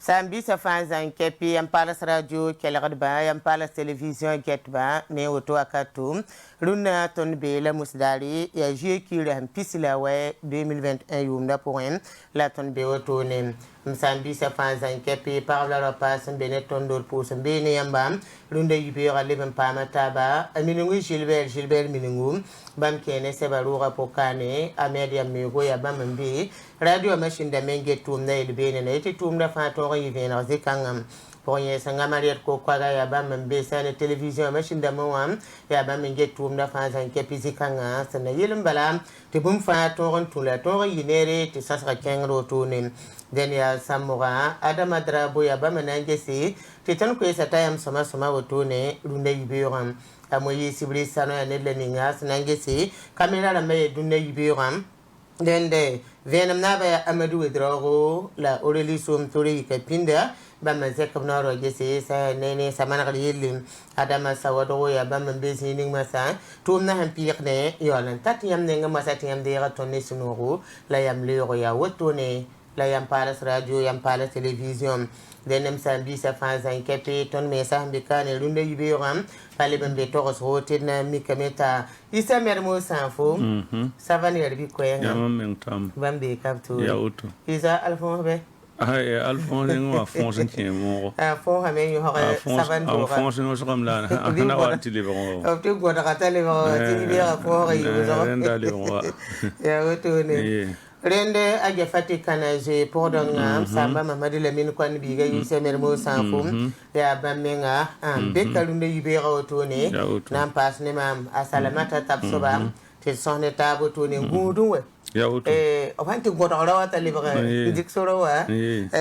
Sambi sa fanzan kepi yam palas radio kelagba yam palas television getba ne woto akatu runa ton bela musdari ya jie kire ham pisila we 2021 yumda poem la ton be woto ne Sambi sa fanzan kepi parla la passe bene ton dor pour bene yamba runda yibira leben pama taba aminungu Gilbert minungu bam kene sebaruga pokane amedia mego ya bam mbi radio machine da menge tumna ilbene na ite tumna fa to yivena zikangam ponye sanga mariet ko kwaga ya bam mbe sana television machine da mawam ya bam menge tumna fa san kepi zikanga sana yilum bala te bum fa to ron tula to yinere te sasra kengro to ne den ya samura adama drabo ya bam nangesi te tan ko esata sama woto ne runda yibiram amoyi sibri sano ya nedle ningas nangesi kamera la me dunne yibiram dende venam na ba amadu drogo la oreli som tori ka pinda ba ma zekam na ro gese sa nene samana ka yilim adama sawado ya ba man besi ning masa tum na han pirne yolan tatiyam ne ngam masa tiyam de ra tonne sunoro la yam lero ya wotone la yam palas radio yam palas television denem Sambi sa fanzan kepi ton mesa mbikane runde yibiram pale bembe toros rote na mikameta isa mermo sanfo savani yarbi koyenga mentam bambe kapto ya uto isa alfon be alfon ngo fonse mo fon ha men yo savan do fonse no sokam la na wati le bon o te goda katale bo ti bi ra fon yo zo ndale bon ya uto ne rende aje fati kanaje podonga samba mamadi le min kwan biga yuse mermo sanfo ya bamenga be kalunde yibera otone nan pas ne mam asalamata tapsoba te sonne tabo tone ngudunwe ya uto ofanti godora wata libra dik soro wa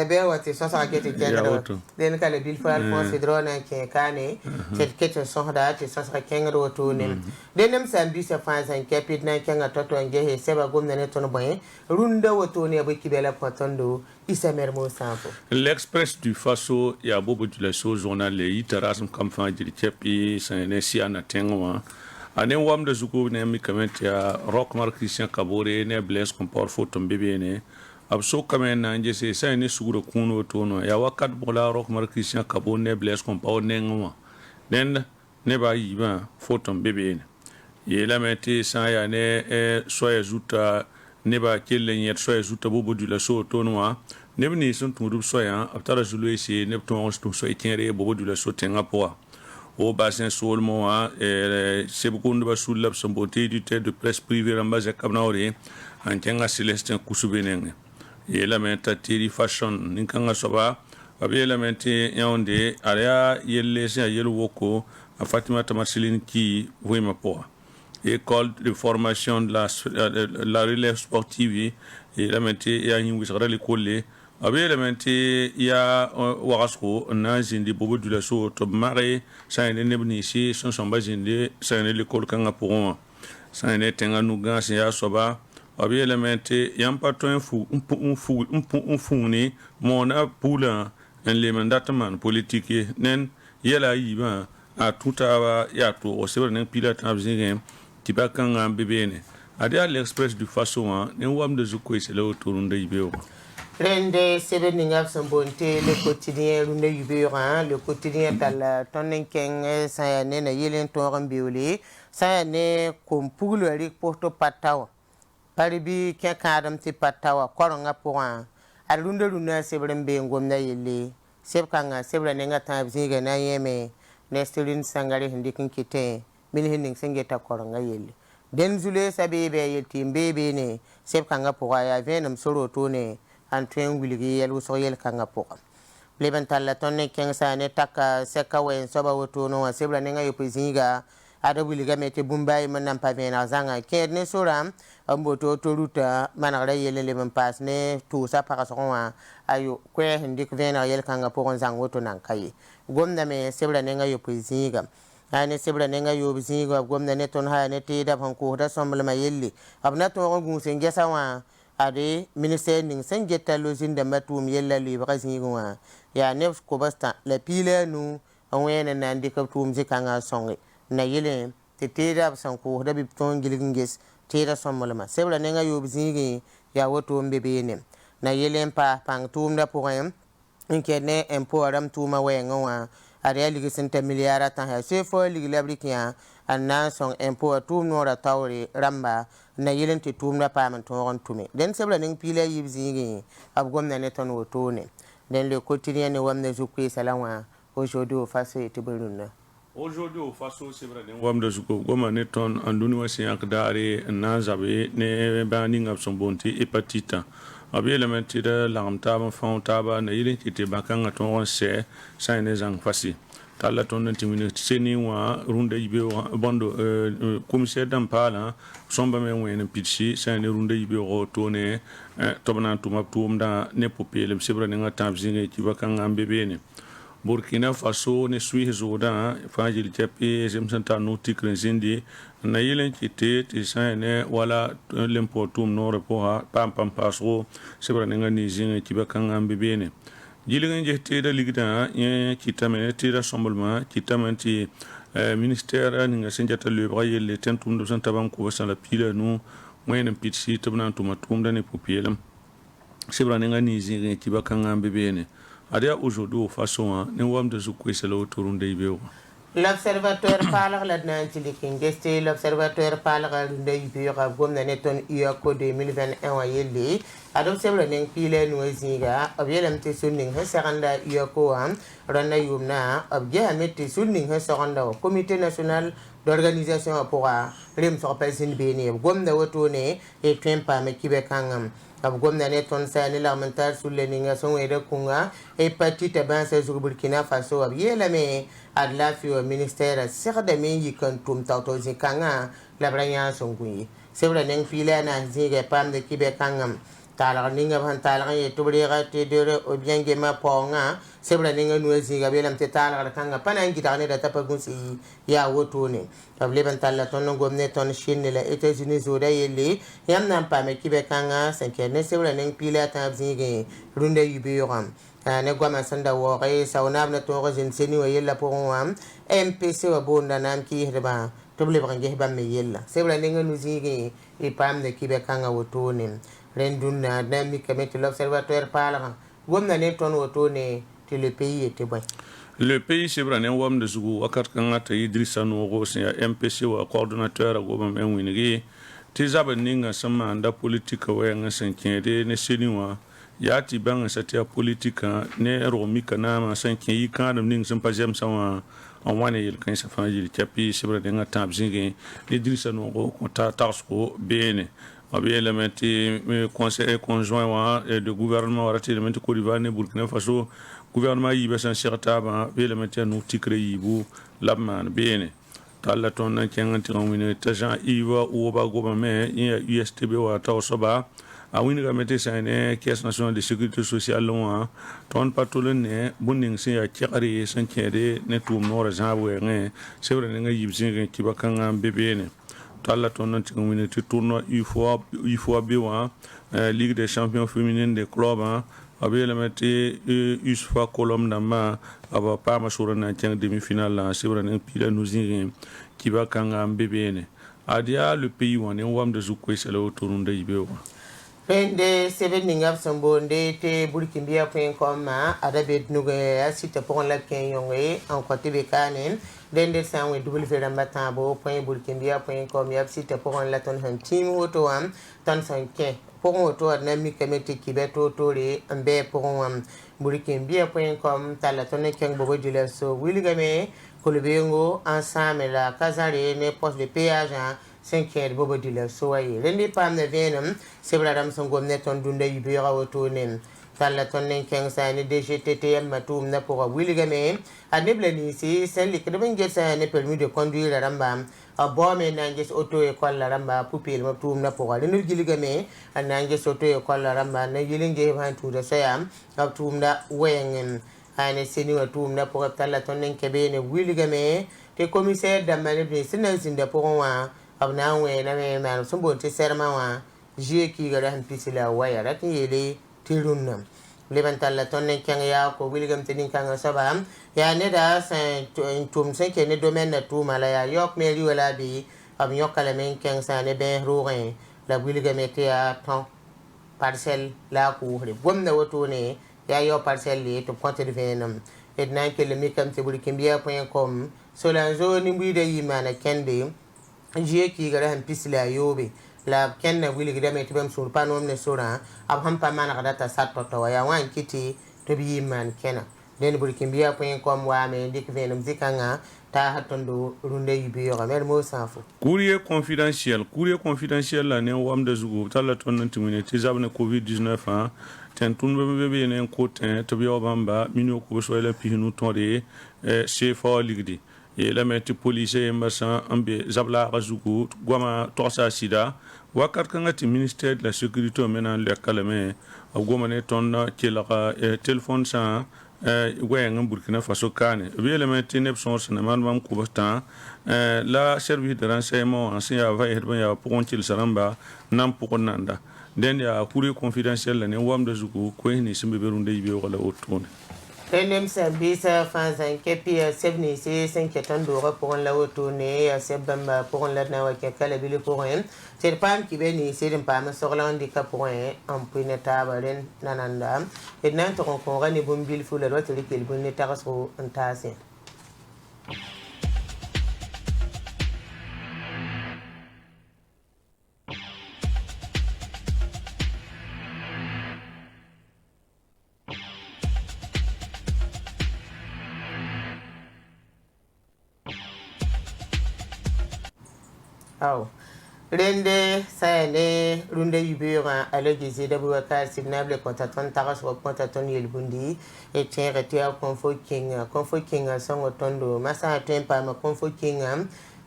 be wati sosa kete kengro den kale bil fa alphonse drona ke kane te kete sohda te sosa kengro tone denem Sambi sa fanzan kepit na kenga toto ngehe seba gomna ne tono boy runda wotone abo kibela potondo isa mermo sanfo l'Express du Faso ya bobo de la chose journal le iterasm kam fa jiri kepi sene siana tengwa ane wam de zuko ne mi kamet ya Rockmar Christian Kabore ne Blaise Compaore photo mbebe ne abso kamen na njese sa ne suguro kuno tono ya wakat bola Rockmar Christian Kabore ne Blaise Compaore ne ngwa den ne ba yiba photo mbebe ne ye la meti sa ya ne soya zuta ne ba kelle nyet soya zuta bobo du la so tono ne bni sun tumuru soya atara zulu ese ne ton sto so etenre bobo du la so tenga po au bassin Solmo, c'est beaucoup de bassoulab sont beauté du tête de presse privée en base à Kamnaori, en Tianga Célestin Kousoubeneng. Et la mentati fashion, Ninkanga Soba, avait la menté Yaoundé, Aria Yelese à Yelwoko, à Fatima Tamaseline qui, oui ma poa. École de formation de la relève sportive, et la menté Yahin l'école. Abe elementi ya warasko na zindi bobo du la so to mare sa ne nebni si son bazinde sa ne l'école kanga pour sa ne tenga nuga ya soba abe elementi yam pato un funi mona pula en le mandatman politique nen yela yiba a tuta ya to o seber nen pilote abzingen tiba kanga bebene ade l'Express du Faso ne wam de zuko c'est le autour de yibeo Rende sebe ningap sambonte le quotidien runde yubera le quotidien tal tonenkeng sayane na yelen toram bioli sayane kompulu rik porto patawa paribi ke kadam ti patawa koronga poa arunde runa sebe mbe ngomna yele sebe kanga sebe nenga tabzinga na yeme nestelin sangare hindikin kite min hinding sengeta koronga yele den zule sabe be yeti mbebe ne sebe kanga poa ya venam soro to ne antwen wilgi yel so yel kanga poka leben talla tonne kensa ne taka seka wen soba woto no sebra ne ngayo pizinga ada wilga mete bumbay manam pa vena zanga ke ne soram amboto to ruta manara yele le man pas ne tu sa para sonwa ayo kwe hindik vena yel kanga pokon zang woto nan kai gomna me sebra ne ngayo pizinga ane sebra ne ngayo pizinga gomna ne ton ha ne te da fanko da sombla ma yelle abna to gun senge sawa ade ministère ning sengeta lozin da matum yella li brazinwa ya nefs ko basta la pile nu awena nandi ka tum zikanga songe na yele te tera sanko da bi ton gilginges tera sommalama sebla nenga yob zingi ya woto mbebe ne na yele pa pang tum da poem nkene emporam tuma wenga aria ligi senta miliara tan ha sefo ligi labrikia anna son empo tum no ra tawri ramba na yelen ti tum na pam ton tumi den sebla ning pila yibzingi ab gomna ne ton wotone den le quotidien ne wamne zukui salawa aujourd'hui au face et tibruna aujourd'hui au faso c'est vrai den wam de zuko goma ne ton anduni wasi yakdare na zabe ne bani ngab son bonti hépatite abi elementi de lamta ma fauta na yelen ti te bakanga ton se sa ne zang fasi tala ton timini seni wa runde yibe bondo commissaire dampala somba men wen pitchi sa ne runde yibe ro tone tobna tuma tumda ne popele sebra ne ngata bzinge ti bakanga mbebene Burkina Faso ne sui zoda fajil chapi zemsanta noti krenzindi na yelen kite ti sane wala lempotum no repoha pam paso sebra nga ni zinga ti bakanga mbebene jilingen jehte da ligda ye kitame ti da semblement kitame ti ministère nga senjata le braille le tentum do santa banko sala pila nu moyen pitsi tabna tumatum da ne popielam sebra nga ni zinga ti bakanga mbebene adia aujourd'hui au façon ne wam de zukwe selo turunde ibewa l'observateur parle la nantilik geste l'observateur parle de ibewa gomna neton ioko 2021 wa yelle adom sebla nen pile no zinga abelam te sunning ha saranda ioko am rana yumna abje amete sunning ha saranda comité national d'organisation pour rem so pasin bene gomna wotone e tempa me kibekangam ab gomna ne ton sani l'armentar sulle ninga son wede kunga e patite ban sa zur Burkina Faso ab yela me adla fi au ministère serda me yikan tum tawto zikanga la branya songui sebra neng fila na zige pam de kibe kangam talar ninga ban talar ye tubrira te dere o bien gema ponga sebra ninga nu ziga belam te talar kanga panan gitane da tapagunsi ya wotone able ban talla ton gomne ton Chine la États-Unis zoda yelle yam nan pa me kibe kanga sanke ne sebra neng pila ta zige runde yubiram ne goma sanda wore sauna na to rojin seni wa yella pour MPC wa bonda nam ki heba toble brange ba me yella sebra ninga nu zige e pam ne kibe kanga wotone renduna dami kamete l'observateur parle gomna ne ton wotone te le pays était bon le pays c'est vrai ne wam de zugu wakat kanga ta Idrissa Nogo c'est MPC wa coordinateur goma men winigi ti zaba ninga sama anda politique wa nga sankede ne seniwa ya ti banga satia politique ne romi kana ma sanke yi kana ning sampa jem sawa on wane yel kan sa fanji chapi c'est vrai nga tabzingi Idrissa Nogo ko ta tasko bene abi elementi conseil conjoint de gouvernement warati elementi Côte d'Ivoire ne Burkina Faso gouvernement yibe san sirtaba elementi no tikre yibu labman bene talla ton na kenganti ngwine tajan iwa uba gouvernement USTB wa tawsoba a wini ga mete sane caisse nationale de sécurité sociale loin ton patolen ne bunning se ya tiare san kede ne tum no razawe ne c'est vrai nga yibzinga kibakanga bebene talla ton nan tingwine ti tournoi UFOA biwa Ligue des champions féminines des clubs abi elementi USFA kolom nama aba pa masura na tiang demi-finale la sibra ne pila nuzingi kibakanga mbebene adia le pays wane wam de zukwe selo turunde ibewa Pende sebe ningap sambonde te burkimbia.com adabet nuge asita pour la kenyonge en côté bekanen dende sanwe www.burkimbia.com yap sita pour la ton team auto am ton sanke pour auto adnami kamete kibeto tore ambe pour burkimbia.com tala ton keng bobo dile so wiligame kolubengo ensemble la casare ne poste de péage 5 bobo dile so waye rendi pam ne venum sebra dam son gomne ton dunda yibira wotonen talla ton nen keng sa ne DGTTM matum na pour wiligame aneble ni si sen lik de bengue sa ne permis de conduire ramba a bome nanges auto école ramba pupil matum na pour le giligame nanges auto école ramba na yilinge vantu de sayam matum da wengen ane seni watum na pour talla ton nen kebe ne wiligame te commissaire damane be sinan sinde pour wa abna we na me man sumbo te serma wa je ki ga han pisila waya rat yele tirunna lebantal la tonne kan ya ko wilgam tenin kan sabam ya ne da san tum sen ke ne domaine na tu mala ya yok me ri wala bi am yokala men kan sa ne ben rourin la wilgam te ya ton parcelle la ko re gomna woto ne ya yo parcelle to compte de venum et nan ke le mikam te burkimbia.com so la zo ni mbi de yimana kende je ki gara han pisla yobe la kenna wili gida me tibam sur panom ne sura ab ham pa mana data satto to ya wan kiti to bi man kena den burkimbia.com wa me dik venum zikanga ta hatondo runde yibi yo mer mo sanfo courrier confidentiel la ne wam de zugo tala ton ntimine ti zabne covid 19 ha ten tun be ne ko ten to bi obamba minyo ko so la pihinu tonde CFA ligdi et la meti police mbasa ambe zabla razugo goma tosa sida wakat kangati ministère de la sécurité menan le kalame goma ne ton kila téléphone sa en Burkina Faso kane le meti ne son man mam kubata la service de renseignement ancien va ya pour til saramba nam pour nanda den ya courrier confidentiel ne wam de zugo ko ni simbe berunde yibe wala otone Tenem service fanzan kepi 76 $5 pour la retourner à sebamba pour la na wake kala bili pour un c'est pas qui beni c'est pas me sur l'handicap pour un en pine tabaren nananda et nan to kon rani bombil fu la rote likil bunni taraso antase Rende saene runde yubura alogisi de Boubacar signable contaton taras wa contaton yelbundi et tien retia confoking songo tondo masa tempa ma confoking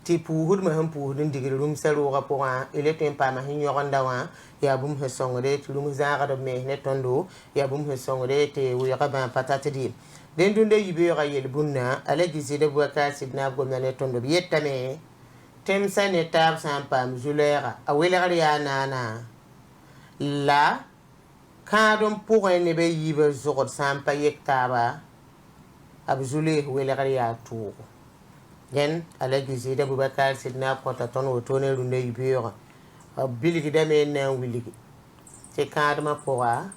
tipu hudma hampu digiri rum sero rapora ele tempa ma hinyoronda wa ya bum he songo de tulum zara de me ne tondo ya bum he songo de te wi raba patati di den dunde yubura yelbunna alogisi de Boubacar signable ne tondo yetame temsa ne tab sampam zulera a welgr ya nana la kadon pour ne be yibe zogod sampa yektaba ab zule welgr ya tu den ala gizi da Boubacar sidna kota ton wotone runde yibira biligi da me na wiligi te kadma pora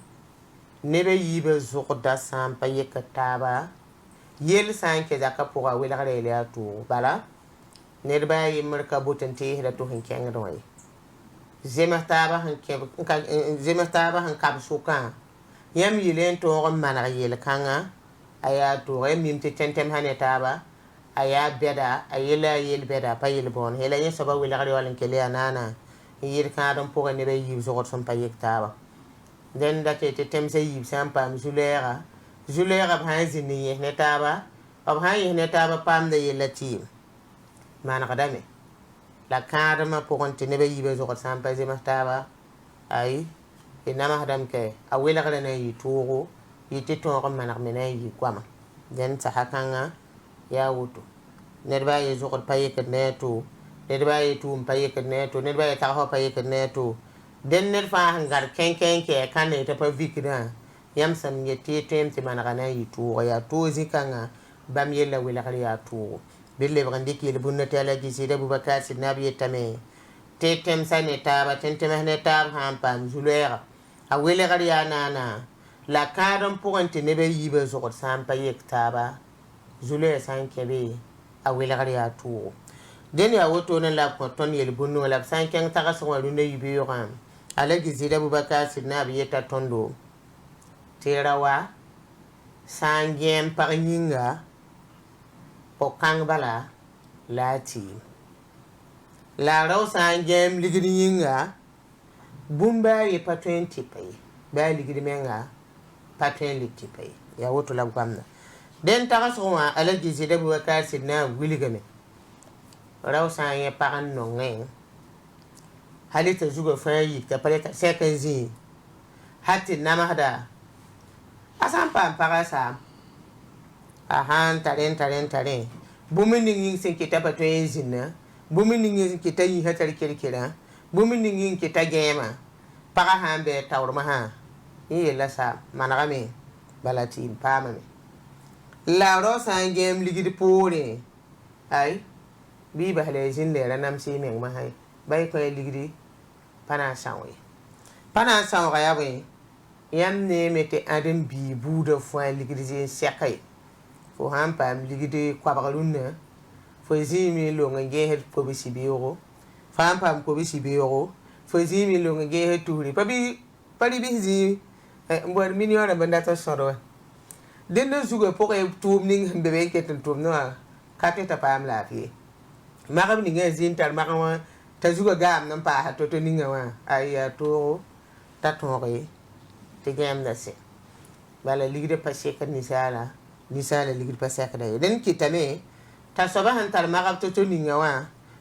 ne be yibe zogoda sampa yektaba yel sanke zaka pora welgr ya tu bala nerba yi marka butante da to hanken rawai zemataba han kab suka yam yilen to gon manar yel kanga aya to mim te tentem hanetaba aya beda ayela yel beda pa yel bon hela yin saba wila gari walan kele anana yir ka don pour ne be yib zo got son pa yektaba den da te temse yib sampa zulera ba zini netaba ab han netaba pam de yelati mana kadame la kadama pour ne be yibe zo sampa zemataba ay inama hadam ke awela kada na yituro yiti to ko manak mena yi kwama den sahakanga ya wuto nerba ye zo ko paye ke neto nerba ye tum paye ke neto nerba ye taho paye ke neto den ner fa hangar ken ke kanne ta pa vikina yam sam yeti temti manaka na yituro ya to zikanga bam yella wela kada ya to bille brandiki le bunna tala gi sida Boubacar sidna bi tame tetem sanetaba tentem hanetaba hampam zulera a wele gari ya nana la kadon pour ne be yibe zo ko sampa yektaba zule sankebe a wele gari ya tu den ya woto na la ko ton yel bunno la sanken taga so wa lunde yibe yo kan ala gizida Boubacar sidna bi yeta tondo terawa sangem par yinga o kang bala lati la raw sangem ligidi yinga bumba ye patwen tipay ba ligidi menga patwen litipay ya woto la gwamna den taga so wa ala gizida Boubacar sidna wiligame raw sangem paran no ngeng halita zugo fayi ta paleta sekenzi hatti namahda asan pam parasa ahan taren bumi ningin sin kita patwen zinna bumi ningin kita yi hatar kirkira bumi ningin kita gema para hambe tawrma ha yi la sa managame balati pama me la rosa ngem ligidi pore ay bi ba hale jin le ranam si meng ma hay bay ko ligidi pana sawi ya we yam ne mete adam bi buuda fo ligidi sekay fo han pam ligidi kwabagalunna fo zimi lo nge het ko bi sibiro fam pam ko bi sibiro fo zimi lo nge het turi pabi pali bi zi mbor million banda to soro den no zugo pour e toum ning bebe ketten toum no kateta pam la fi magam ni nge zin tar magam ta zugo gam nan pa ha to ninga wa ay to ta tonre te gam na se bala ligide passé kan nisala ligide passé ka day den kitane ta soba han tar magam to ninga wa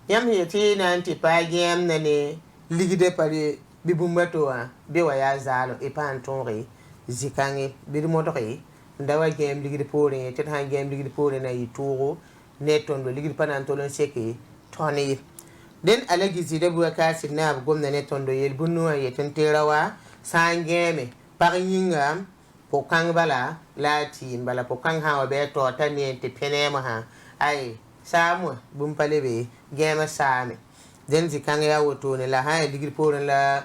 yam yeti na anti pa gam na ne ligide pare bibumbato wa be wa ya zalo e pa tonre zikange bir modore ndawa gam ligide pore te han gam ligide pore na yituro neton do ligide panan to lon seke toni den alagi zide bu ka sinna gomna neton do yel bunu ya tenterawa sangeme par yinga po kang bala lati bala po kang ha be to tani te penema ha ai samu bum palebe gema same den zikange ya woto ne la ha ligide pore la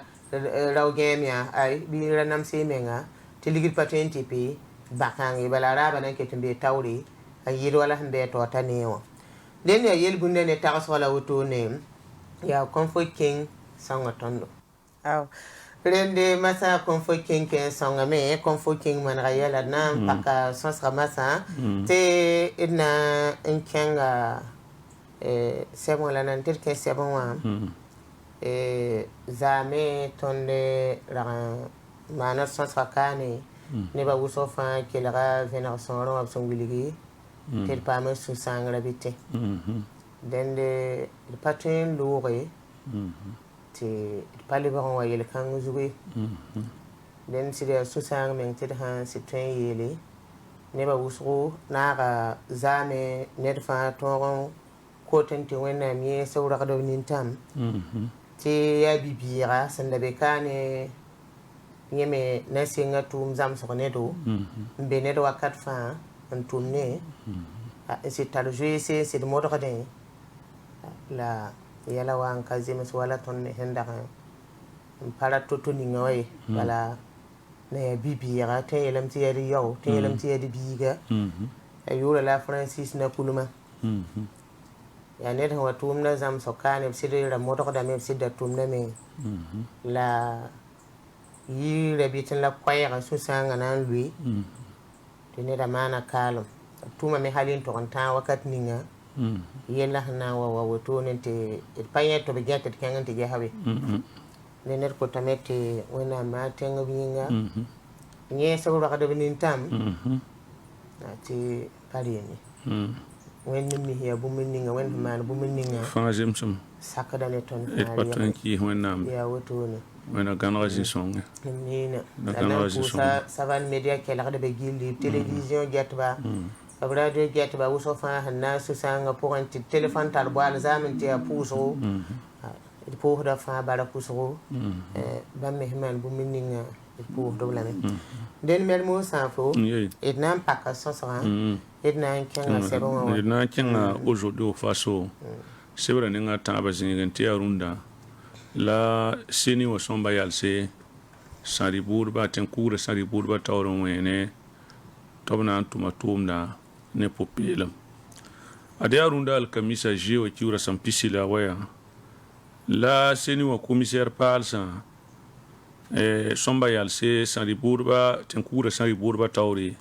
raw gemia ai bi ranam semenga te ligide patenti pe bakangi bala raba nan ketumbe tawri ayir wala hande to tanewo den ya yel bunde ne tagas wala woto ne ya comfort king sanga tondo aw rende masa comfort king ke sanga me comfort king man rayala na paka sonsra masa te ina enkenga sebo la nan tel ke sebo wa zame tonde la mana sonsra kane ne ba wuso fa ke la vénération ro ab songuligi tel pa me su sangra bité den de patrin louré te pali ba wa yel kan zuwe den si de su sang men te ha si train yele ne ba wuso na ga zame ne fa toron ko tente wena mi sawra ga do nintam te ya bibira sanda be kane yeme na singa tum zam so ne do be ne do wakat fa antum ne c'est à jouer c'est de mode radin la yala wan kazime wala ton henda para toto ni ngoy wala ne bibiira te yelam ti yadi yow te yelam ti yadi biga ayura la francis na kuluma ya ne wa tum na zam so kane sidi ra mode radin me sidi tum na me la yi rebitin la kwaya su sanga nan lui te ne da mana kalum tuma me halin to konta wakat ninga yella na wa woto nente paye to be jatet kangante je hawe ne ner ko tamete wona ma tenga binga nye so ra do bin tam ati palini wen mi hiya bu min ninga wen man bu min ninga fa jemsum sakada ne ton et patron ki wonam ya woto ne wena ganraji songa ni na ganraji songa savan media ke la de be gilli télévision jetba radio get ba wuso fa hanna su sanga pour un téléphone tar bo al zaman ti puso il pour da fa bara puso ba mehman bu minninga il pour do la den mel mo sa fo et nan paka so sa et nan kenga se bon et nan kenga aujourd'hui au faso c'est vrai nga ta ba zingen ti arunda la seni wo somba yalse sari burba ten kure sari burba tawro wene tobna antuma tumda ne popelem ade arunda al kamisa jeo kiura sampisila waya la seni wa commissaire palsa somba yalse sari burba ten kure sari burba tawri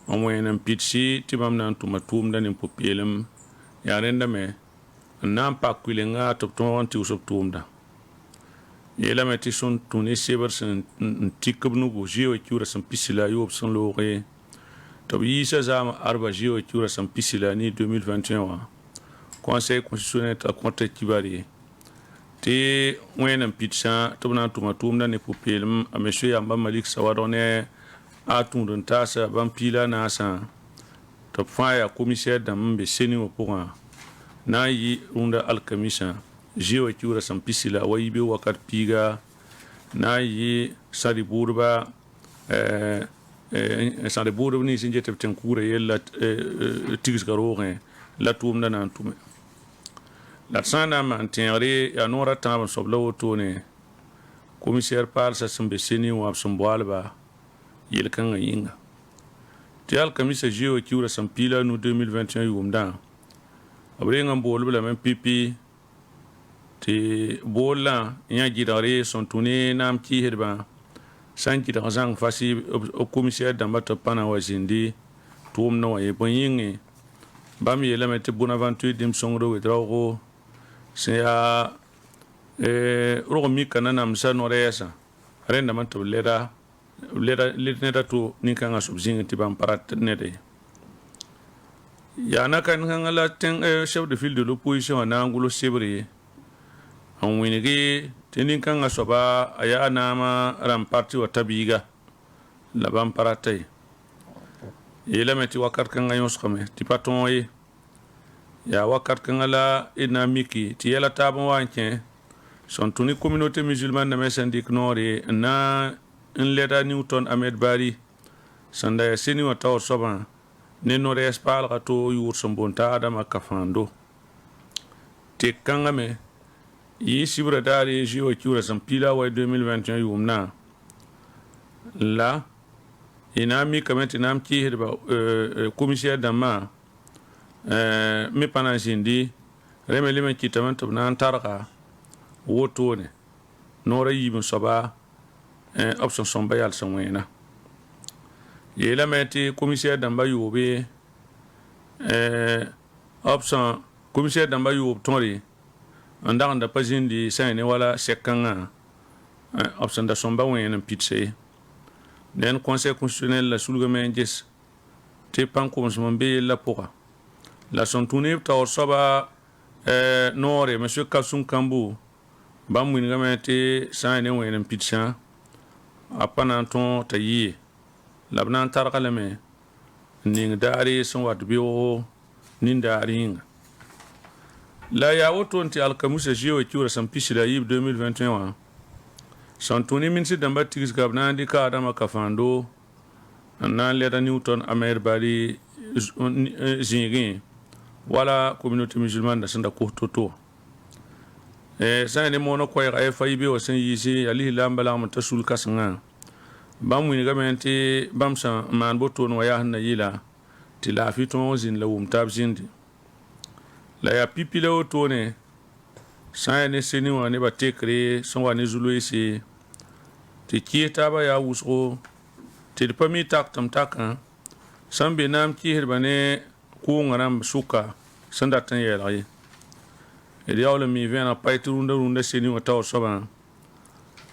amwen pitsi tibam nan tuma tumda ne popelem ya renda me nan pa kulenga to ton ti usop tumda yela meti son tuni seversen tikubnu go jeo kiura sampisila yob son lore to yisa zama arba jeo kiura sampisila ni 2021 conseil constitutionnel ta contre kibari te wena pitsa to na tuma tumda ne popelem a monsieur Yamba Malik Sawadone a tundun tasa ban pila na sa to faya commissaire dam be seni wo pour na yi runda alkamisa jeo kiura sampisila wayibe wakat piga na yi sari burba sare burba ni sinje tepten kure yella tigis garoge la tumda nan tume la sana man tenre ya nora tam sobla wotone commissaire paal sa sẽn be seni wã b sẽn boalba yel-kãngã yĩnga tɩ alkamisa zie kiuura sẽn piila nu 2021 yʋʋmdã b reng n boolb lame pipi tɩ boollã yã gɩdgre sẽn tũ ne naam kɩɩsdbã sã n gɩdg zãng fasi b commissaire dãmbã tɩ b pa na n wa zĩndi tʋʋmdẽ wã ye bõe yĩngẽ bãmb yeelame tɩ bonaventure dĩm sõngdo wedraoogo sẽn yaa rog mika na namsa no-rɛɛsã rẽndame tɩ b led neda tʋ nin-kãngã sob zĩng tɩ bãmb pa rat ned ye yaa nakan-kãngã la chef de file de l'opposition wã na n gʋls sebre n wẽnege tɩ nin-kãngã soaba a yaa naamã rãmb parti wa tabiiga la bãmb pa rata ye yeelame tɩ wakat kãngã yõsgame tɩ pa tõog ye yaa wakat kãngã la d na n miki tɩ yɛla taab n wa n kẽ sẽn tũ ne communauté musulman dame sẽn dɩk noore n na n lɛda Newton Ahmed Bari sẽn da yaa seni wã taoor soabã ne no-rɛɛs paalga to yʋʋr sẽn boon t'a Adama Kafando tek kãngame yɩ sibra daare zie wa kiuura sẽn piila wa 2021 yʋʋmdã la y na n mikame tɩ na n kɩɩsdba commissaire dãmbã me pa na n zĩndi rẽme leme kɩtame tɩ b na n targa wotone noora yiib n soaba b sẽn sõmba yal sẽn wẽena yeelame tɩ commissaire dãmbã yoobe commissaire dãmbã yoob tõre n dag n da pa zĩndi sã ne wala sɛk-kãngã b sẽn da sõmba wẽen n pidse dẽn conseil constitutionnel la sulgame n ges tɩ pãn-komsem n be yella pʋga la sẽn tũ ne b taoor soaba noore monsieur Kasum Kambu bãmb wingame tɩ sã ne wẽen n pidsã a pa na n tõog t'a yɩɩ la b na n targa lame n ning daare sẽn wat beoogo nin-daar yĩnga la yaa woto n tɩ alkamusa zie wa kiuura sẽn pisda yib 2021 wã sẽn tũ ne minisr dãmbã tigsga b na n dɩka Adama Kafando n na n lɛda Newton Ahmed Bari zĩigẽ wala communauté musulman da sẽn da kos to-to sã ne moona koɛɛga ye fa yibe wã sẽn yiise yaa lisla n balgm t'a sul kãsengã bãmb wingame tɩ bãmb sẽn maan botoon wã yaa sẽn na yɩla tɩ laafɩ tõog zĩnd la wʋm taab zĩndi la yaa pipi la wotone sã ya ne seni wã nebã tekre sẽn wa ne zu-loeese tɩ kɩɩs taabã yaa wʋsgo tɩ d pa mi tak tɩm takã sãn be naam kɩɩsdbã ne kʋʋngã rãmb sʋka sẽn dat n yɛɛlg ye d yaool n mi vẽeneg pa tɩ rũndã seni wã taoor soabã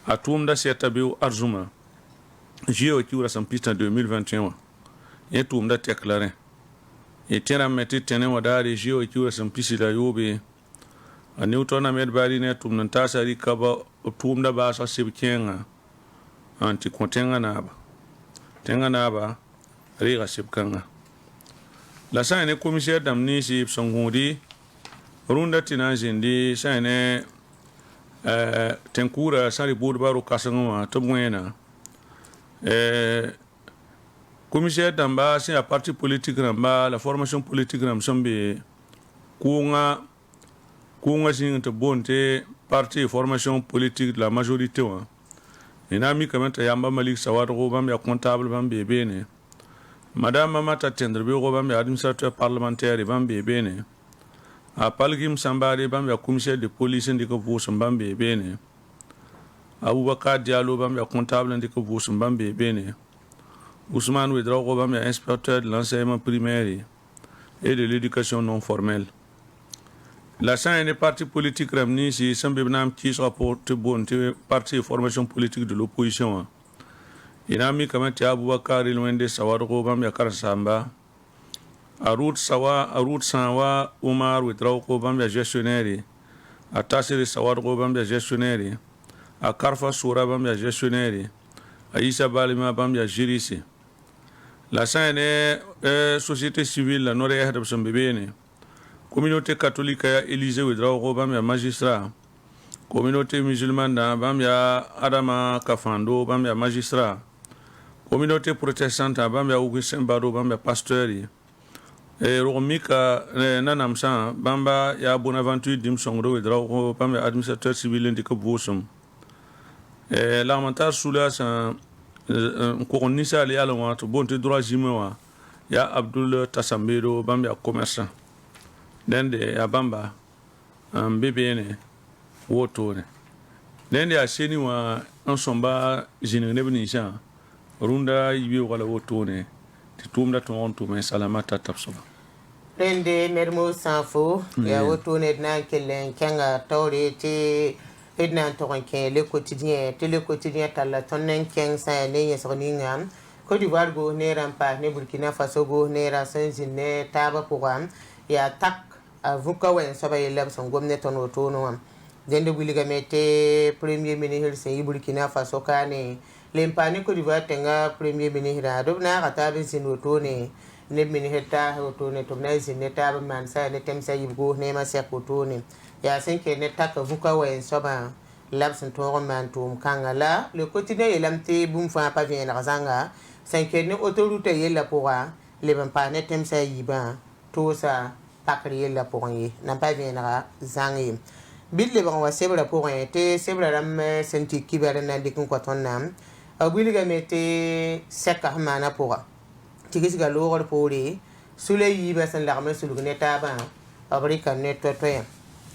a tʋʋmda sɛta be arzũmã zie wa kiuura sẽn pis tã 2021 wã yẽ tʋʋmda tɛk la rẽ y tẽ rãmbme tɩ tẽne wã daare zie wa kiuura sẽn pisda yoobe a Newton Ahmed Bari ne a tʋmd n taasa rɩka b tʋʋmda baasg seb kẽengã n tɩ kõ tẽngã naaba rɩɩga seb-kãngã la sã ne commissaire dãmb ninsɩ b sẽn gũudi rũndã tɩ na n zĩndi sã ne tẽn-kuurã sã rɩ boodbã ro-kãsengẽ wã tɩ b wẽena commissaire dãmba sẽn yaa parti politique rãmba la formation politique rãmb sẽn be kʋʋngã zĩng tɩ b boond tɩ parti formation politique la majorité wã y na n mikame t'a yamba Malik Sawadgo bãmb yaa comptable bãmb bee beene madame Mamata Tendre beoogo bãmb yaa administrateur parlementaire bãmb bee beene a Palgim Sambare bãmb yaa commissaire de police n dɩk b vʋʋsem bãmb bee beene Aboubacar Diallo bãmb yaa comptable n dɩk b vʋʋsem bãmb bee beene Ousmane Wedraogo bãmb yaa inspecteur de l'enseignement primaire et de l'éducation non formelle la sã ne parti politique rãmb ninsɩ sẽn be b na n kɩɩsga pʋgẽ tɩ boond tɩ parti formation politique de l'opposition wã y na n mikame tɩ Aboubacar Elwende Sawadgo bãmb yaa karen-sãamba a rʋʋd sã wa Omar Wedraogo bãmb yaa gestionnaire a Tasiri Sawadgo bãmb yaa gestionnaire a Karfa Sora bãmb yaa gestionnaire a Issa Balima bãmb yaa gérisse la sã ne société civile la no-rɛɛsdb sẽn be beene communauté catholique yaa Élysée Wedraogo bãmb yaa magistrat communauté musulman dã bãmb yaa Adama Kafando bãmb yaa magistrat communauté protestante bãmb yaa Augustin Bado bãmb yaa pasteur rog mika nanamsã bãmba yaa Bonaventure dĩm sõngdo Wedraogo bãmb yaa administrateur civil n dɩk b vʋʋsem L'armentar soula san ko ni sa le ala wa to bonte droit jime wa ya Abdul Tasambero bamba commerçant den de ya bamba bebe ne woto ne den de aseni wa en somba jine ne bni jan runda yibi wala woto ne ti tumda to on to men salamata tapsoba rende mermo sanfo ya woto ne na kelen kanga tawre ti edna to ke le quotidien tala tonnen ken sa ne yesroninga Côte d'Ivoire go ne rampa ne Burkina Faso go ne rasen ne taba programme ya tak avuka wen soba yelab son gomne ton woto no dende buliga mete premier ministre sen Burkina Faso kane lempani Côte d'Ivoire tenga premier ministre ado na katabe sin woto ne ministre ta woto ne to na sin ne taba man sa ne temsa yigo ne ma se woto ne ya sen ke ne tak avuka wen soba labsen to man tum kangala le quotidien yelamte bum fa pa vien la zanga sen ke ne autoroute yela pourra le ban pa ne temsa yiba to sa pakri yela pour yi na pa vien la zangi bil le ban wa sebra pour te sebra ram senti kibere na dikun ko tonnam abuliga mete seka mana pourra tigisiga logor pori sule yiba san larme sulugne taba abrika ne to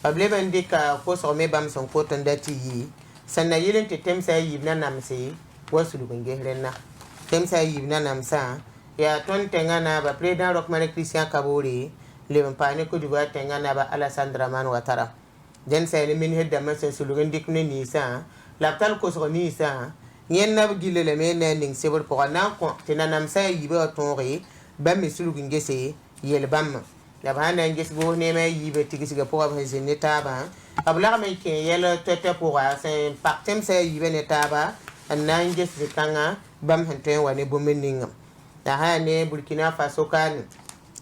Ableba ndika ko so me bam son ko ton dati yi sanna yelen te temsa yibna namse wasulu benge renna temsa yibna namsa ya ton tengana ba président Roch-Marc Christian Kabore le mpane ko diwa tengana ba Alassane Dramane Ouattara den sa le min hedda ma sen sulu ndik ne ni sa laptal ko so ni sa nyen na gile le men ning sebor pour na ko tenanam sa yiba tonre ba mi sulu ngese yel bam la bana ngis go ne ma yibe tigisiga pour avoir ne taba abla me ke yela tete pour sen partem sa yibe ne taba na ngis kanga bam hente wane bomeninga da ha ne Burkina Faso kan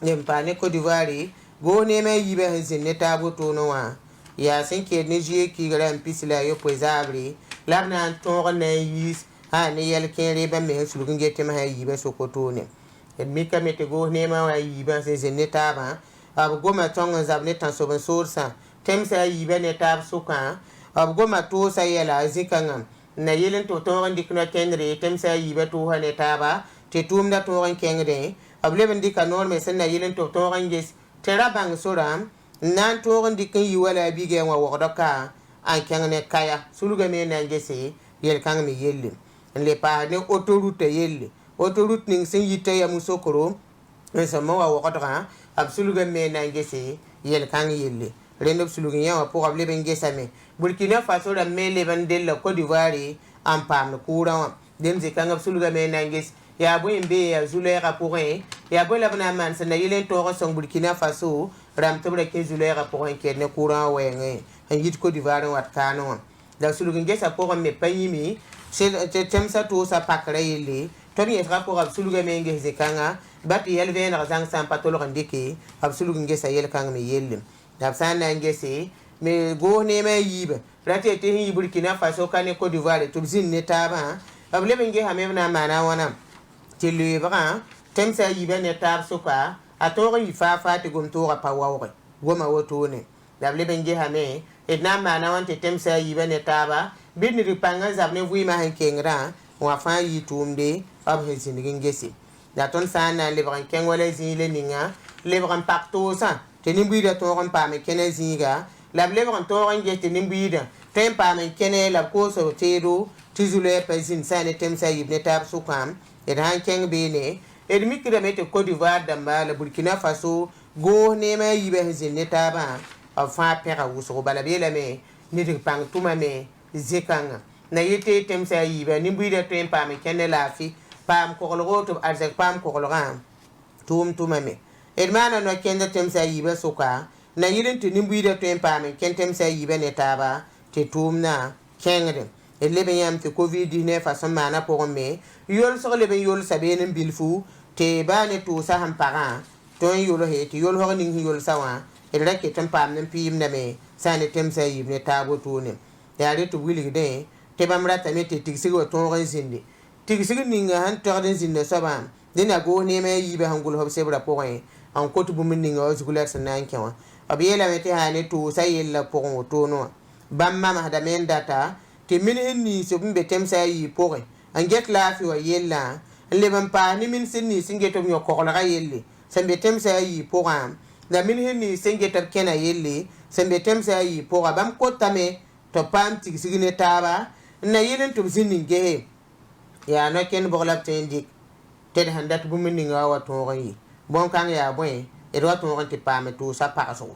ne mpane Côte d'Ivoire go ne ma yibe ne tabo to no wa ya sen ke ne je ki gran pisla yo poisable la na ton ne yis ha ne yel ke re ba me sulu ngete ma yibe sokoto ne mika mete go ne ma wa yiba se ne taba ab goma tonga zabne tan so ben sorsa temsa yiba ne tab suka ab goma to sa yela zikanga na yelen to to andi kuna kenre temsa yiba to hane taba te tumda to ran kengre ab leben dika nor me sen na yelen to to ran ges terabang soram nan to ran dikin yiwala bige wa wodoka an kengne kaya suluga me na gese yel kang me yelle le pa ne autoroute yelle autoroute ning sen yite ya musokoro en mo wa wodoka absoluga me na ngese yel kan yelle rendo absoluga yawa pour able ben gesame Burkina Faso da me le ban de la Côte d'Ivoire en pam courant dem ze kan absoluga me na nges ya bo embe ya zulera pour ya bo la bana man sana yelen to son Burkina Faso ram to ke zulera pour ke ne courant wenge en yit Côte d'Ivoire wat kano da absoluga ngesa pour me payimi c'est temsa to sa pakra yelle to bi rapport absoluga me ngese kanga bati yel ven razang san patolo ndiki absolument ngesa yel kang me yel dab san na ngese me go ne me yiba rate te hi Burkina Faso kane Côte d'Ivoire to zin ne taba able benge ha me na mana wana ti le bra temsa yiba ne tab suka atoro yi fa te gom to pa wawre goma woto ne dable benge ha me et na mana wan te temsa yiba ne taba bin ri panga zabne vui ma han kengra wa fa yi tumde ab hesin ngese da ton sana le bran ken wala zile ninga le bran pakto sa tenimbuida to ron pa me kene zinga la le bran to ron je tenimbuida tempa me kene la ko so tedo tizule pa zin sana temsa yibne tab sukam e han ken bene e mi kida mete Côte d'Ivoire damba la Burkina Faso go ne ma yibe zin ne taba afa pera wuso bala bela me ni de pang tuma me zekanga na yete temsa yibe nimbuida tempa me kene la fi pam kokologo to arzek pam kokologa tum tumame edmana no kenda temsa yiba suka na yirin to nimbuida to empame ken temsa yiba ne taba te tumna kengre elebe yam te covid-19 façon mana pour me yol so lebe yol sabenen bilfu te bane to sa ham para to yol he te yol ho ning yol sawa elrake tempam nem pim na me sane temsa yibne tabo to ne yare to wili de te bamrata me te tigsigo to rizindi tigisiga ninga han torden zinne sabam dina go ne me yibe hangul hob sebra point an kotu bumin ninga ozgular sanan kyawa abiyela mete hane to sayella point to no bamma ma da men data tɩ min sẽn niis b n be temsã a yɩɩ pʋgẽ n get laafɩ wã yellã n leb n paas ne min sẽn niis n get b yõ-koglgã yelle sẽn be temsã a yɩɩ pʋgã la min sẽn niis sẽn get b kẽna yelle sẽn be temsã a yɩɩ pʋga bãmb kotame tɩ b paam tigsg ne taaba n na yɩl n tɩ b zĩnd n gese yaa no-kẽnd bʋg la b tõe n dɩk tɩ d sẽn dat bũmb ninga wa tõog n yɩ bõn-kãng yaa bõe d wa tõog n tɩ paam tʋʋsa pagsgo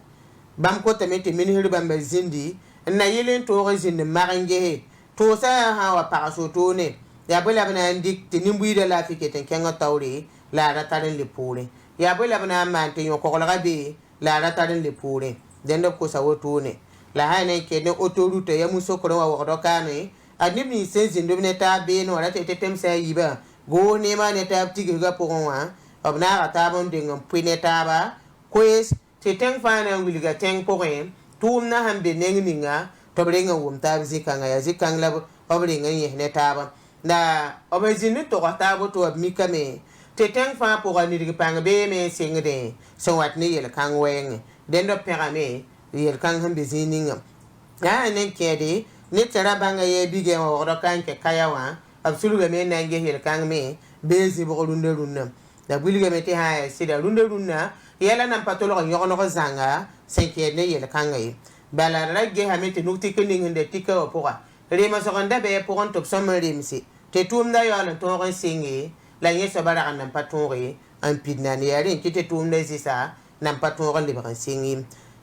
bãmb kotame tɩ minsr bãmba zĩndi n na yɩl n tõog n zĩnd n mag n gese tʋʋsa yaa sã n wa pags wotone yaa bõe la b na n dɩk tɩ nin-buiidã laafɩ ket n kẽng taoore la a ra tar n le poore yaa bõe la b na n maan tɩ yõ-koglgã be la a ra tar n le poore dẽnd b kosa wotone la sã ne n kẽed ne autoruta ya mu-sokr n wa wogd kaane a neb nins sẽn zĩnd b ne taab beene wã ra tɩ temsã a yiibã goos neemã ne taab tigsgã pʋgẽ wã b naaga taab n deng n pʋɩ ne taaba koees tɩ tẽng fãa na n wilga tẽng pʋgẽ tʋʋm na sãn be neng ninga tɩ b reng n wʋm taab zĩ-kãngã yaa zĩ-kãng la b reng n yẽs ne taaba la b n zĩnd n togs taab woto b mikame tɩ tẽng fãa pʋga nidg pãng beeme n sengdẽ sẽn wat ne yel-kãng wɛɛngẽ dẽnd b pẽgame yel-kãng sẽn be zĩig ningã yaa ne n kẽede ne tɩ ra bãnga yɛɛ bigẽ wã wogd ka n kẽ kaya wã b sulgame n na n ges yel-kãng me bee zɩbg rũndã rũnnã la wilgame tɩ sã n sɩda rũndã rũnnã yɛla nan pa tolg n yõgnog zãnga sẽn kẽed ne yel-kãngã ye bala ra gesame tɩ nuk tɩk n ning sẽn da tika wã pʋga remsg n da bɩ pʋgẽ tɩ b sõm n remse tɩ tʋʋmda yaool n tõog n senge la yẽ soaba rag n nan pa tõoge n pid nane yaa rẽ kɩ tɩ tʋʋmda zɩsa nan pa tõog n lebg n seng ye